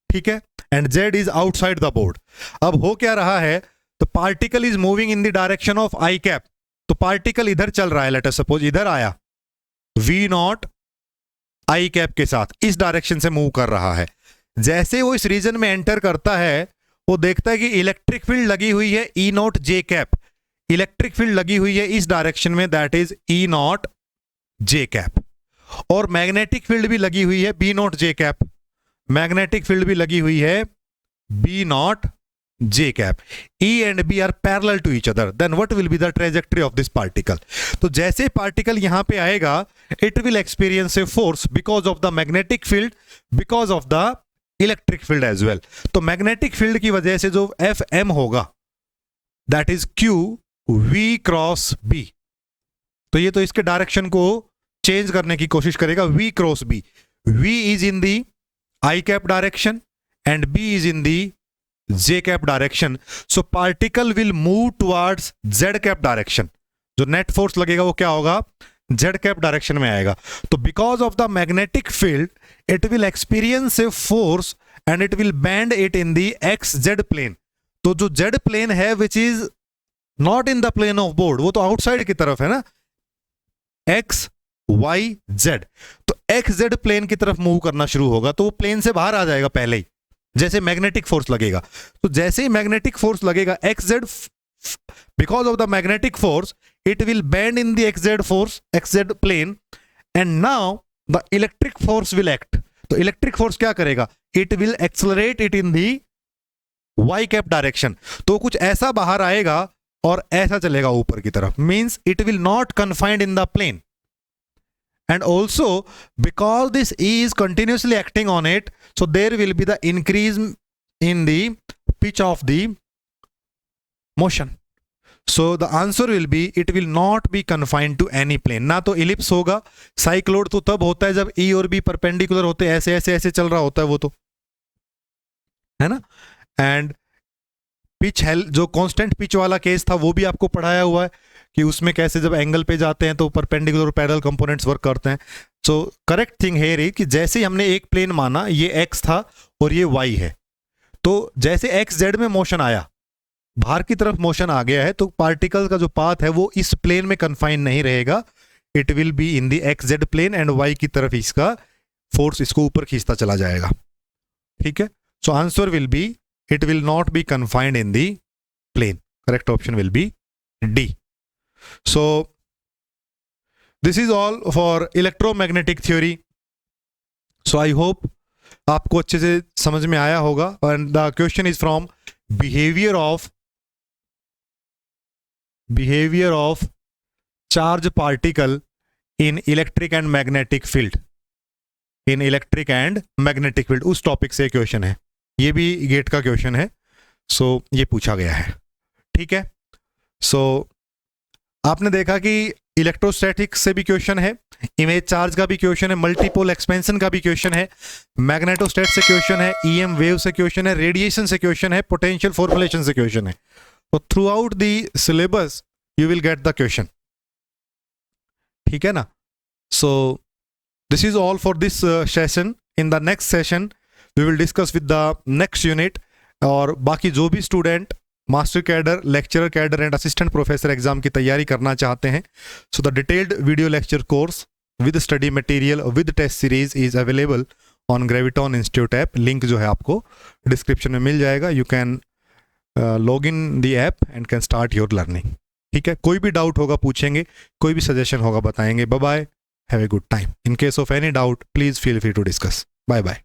ठीक है, and z is outside the board. अब हो क्या रहा है, तो particle is moving in the direction of I cap. तो पार्टिकल इधर चल रहा है, लेट अस सपोज इधर आया, v नॉट आई कैप के साथ इस डायरेक्शन से मूव कर रहा है। जैसे वो इस रीजन में एंटर करता है, वो देखता है कि इलेक्ट्रिक फील्ड लगी हुई है E naught J cap, electric field लगी हुई है इस डायरेक्शन में, that is E naught J cap, और मैग्नेटिक फील्ड भी लगी हुई है B naught J cap, magnetic field भी लगी हुई है B naught J cap. E and B are parallel to each other, then what will be the trajectory of this particle. तो जैसे पार्टिकल यहां पे आएगा, it will experience a force because of the magnetic field, because of the electric field as well. तो magnetic field की वजह से जो Fm होगा, that is Q V cross B। तो ये तो इसके डायरेक्शन को चेंज करने की कोशिश करेगा, V cross B। V is in the I cap direction and B is in the J cap direction. So particle will move towards Z cap direction. जो net force लगेगा वो क्या होगा, Z cap direction में आएगा। तो because of the magnetic field, it will experience a force and it will bend it in the XZ plane. तो जो Z plane है which is not in the plane of board, वो तो outside की तरफ है ना, X Y Z। तो एक्स जेड प्लेन की तरफ मूव करना शुरू होगा, तो वो प्लेन से बाहर आ जाएगा पहले ही, जैसे मैग्नेटिक फोर्स लगेगा। तो जैसे ही मैग्नेटिक फोर्स लगेगा x z, because of the magnetic force it will bend in the x z force, x z plane, and now the electric force will act. तो इलेक्ट्रिक फोर्स क्या करेगा, it will accelerate it in the y cap direction. तो कुछ ऐसा बाहर आएगा और ऐसा चलेगा ऊपर की तरफ, means it will not confined in the plane. And also because this E is continuously acting on it, so there will be the increase in the pitch of the motion. So the answer will be, it will not be confined to any plane. ना तो ellipse होगा, cycloid तो तब होता है जब E और B perpendicular होते हैं, ऐसे ऐसे ऐसे चल रहा होता है वो तो, है ना। एंड पिच हेल, जो कांस्टेंट पिच वाला केस था वो भी आपको पढ़ाया हुआ है कि उसमें कैसे जब एंगल पे जाते हैं तो परपेंडिकुलर और पैरेलल कंपोनेंट्स वर्क करते हैं। सो करेक्ट थिंग है ये कि जैसे ही हमने एक प्लेन माना ये x था और ये y है, तो जैसे x z में मोशन आया, बाहर की तरफ मोशन आ गया है, तो पार्टिकल का जो पाथ है वो इस प्लेन में कन्फाइन नहीं रहेगा, it will be in the x z plane and y की तरफ इसका फोर्स इसको ऊपर खींचता चला जाएगा. ठीक है, so answer will be it will not be confined in the plane. Correct option will be D. So this is all for electromagnetic theory. So I hope आपको अच्छे से समझ में आया होगा. And the question is from behavior of charge particle in electric and magnetic field. In electric and magnetic field उस topic से question है. ये भी गेट का क्वेश्चन है. सो ये पूछा गया है. ठीक है, सो आपने देखा कि इलेक्ट्रोस्टैटिक से भी क्वेश्चन है, इमेज चार्ज का भी क्वेश्चन है, मल्टीपोल एक्सपेंशन का भी क्वेश्चन है, मैग्नेटोस्टैट से क्वेश्चन है, ईएम वेव से क्वेश्चन है, रेडिएशन से क्वेश्चन है, पोटेंशियल फॉर्मुलेशन से क्वेश्चन है. तो throughout the syllabus you will get the question. ठीक है ना. So this is all for this session. In the next session we will discuss with the next unit. और बाकी जो भी student master cadre, lecturer cadre and assistant professor exam की तैयारी करना चाहते हैं, so the detailed video lecture course with study material with test series is available on Graviton Institute app. Link जो है आपको डिस्क्रिप्शन में मिल जाएगा. You can log in the app and can start your learning. ठीक है, कोई भी डाउट होगा पूछेंगे, कोई भी सजेशन होगा बताएंगे. Bye bye, have a good time. In case of any doubt please feel free to discuss. Bye bye.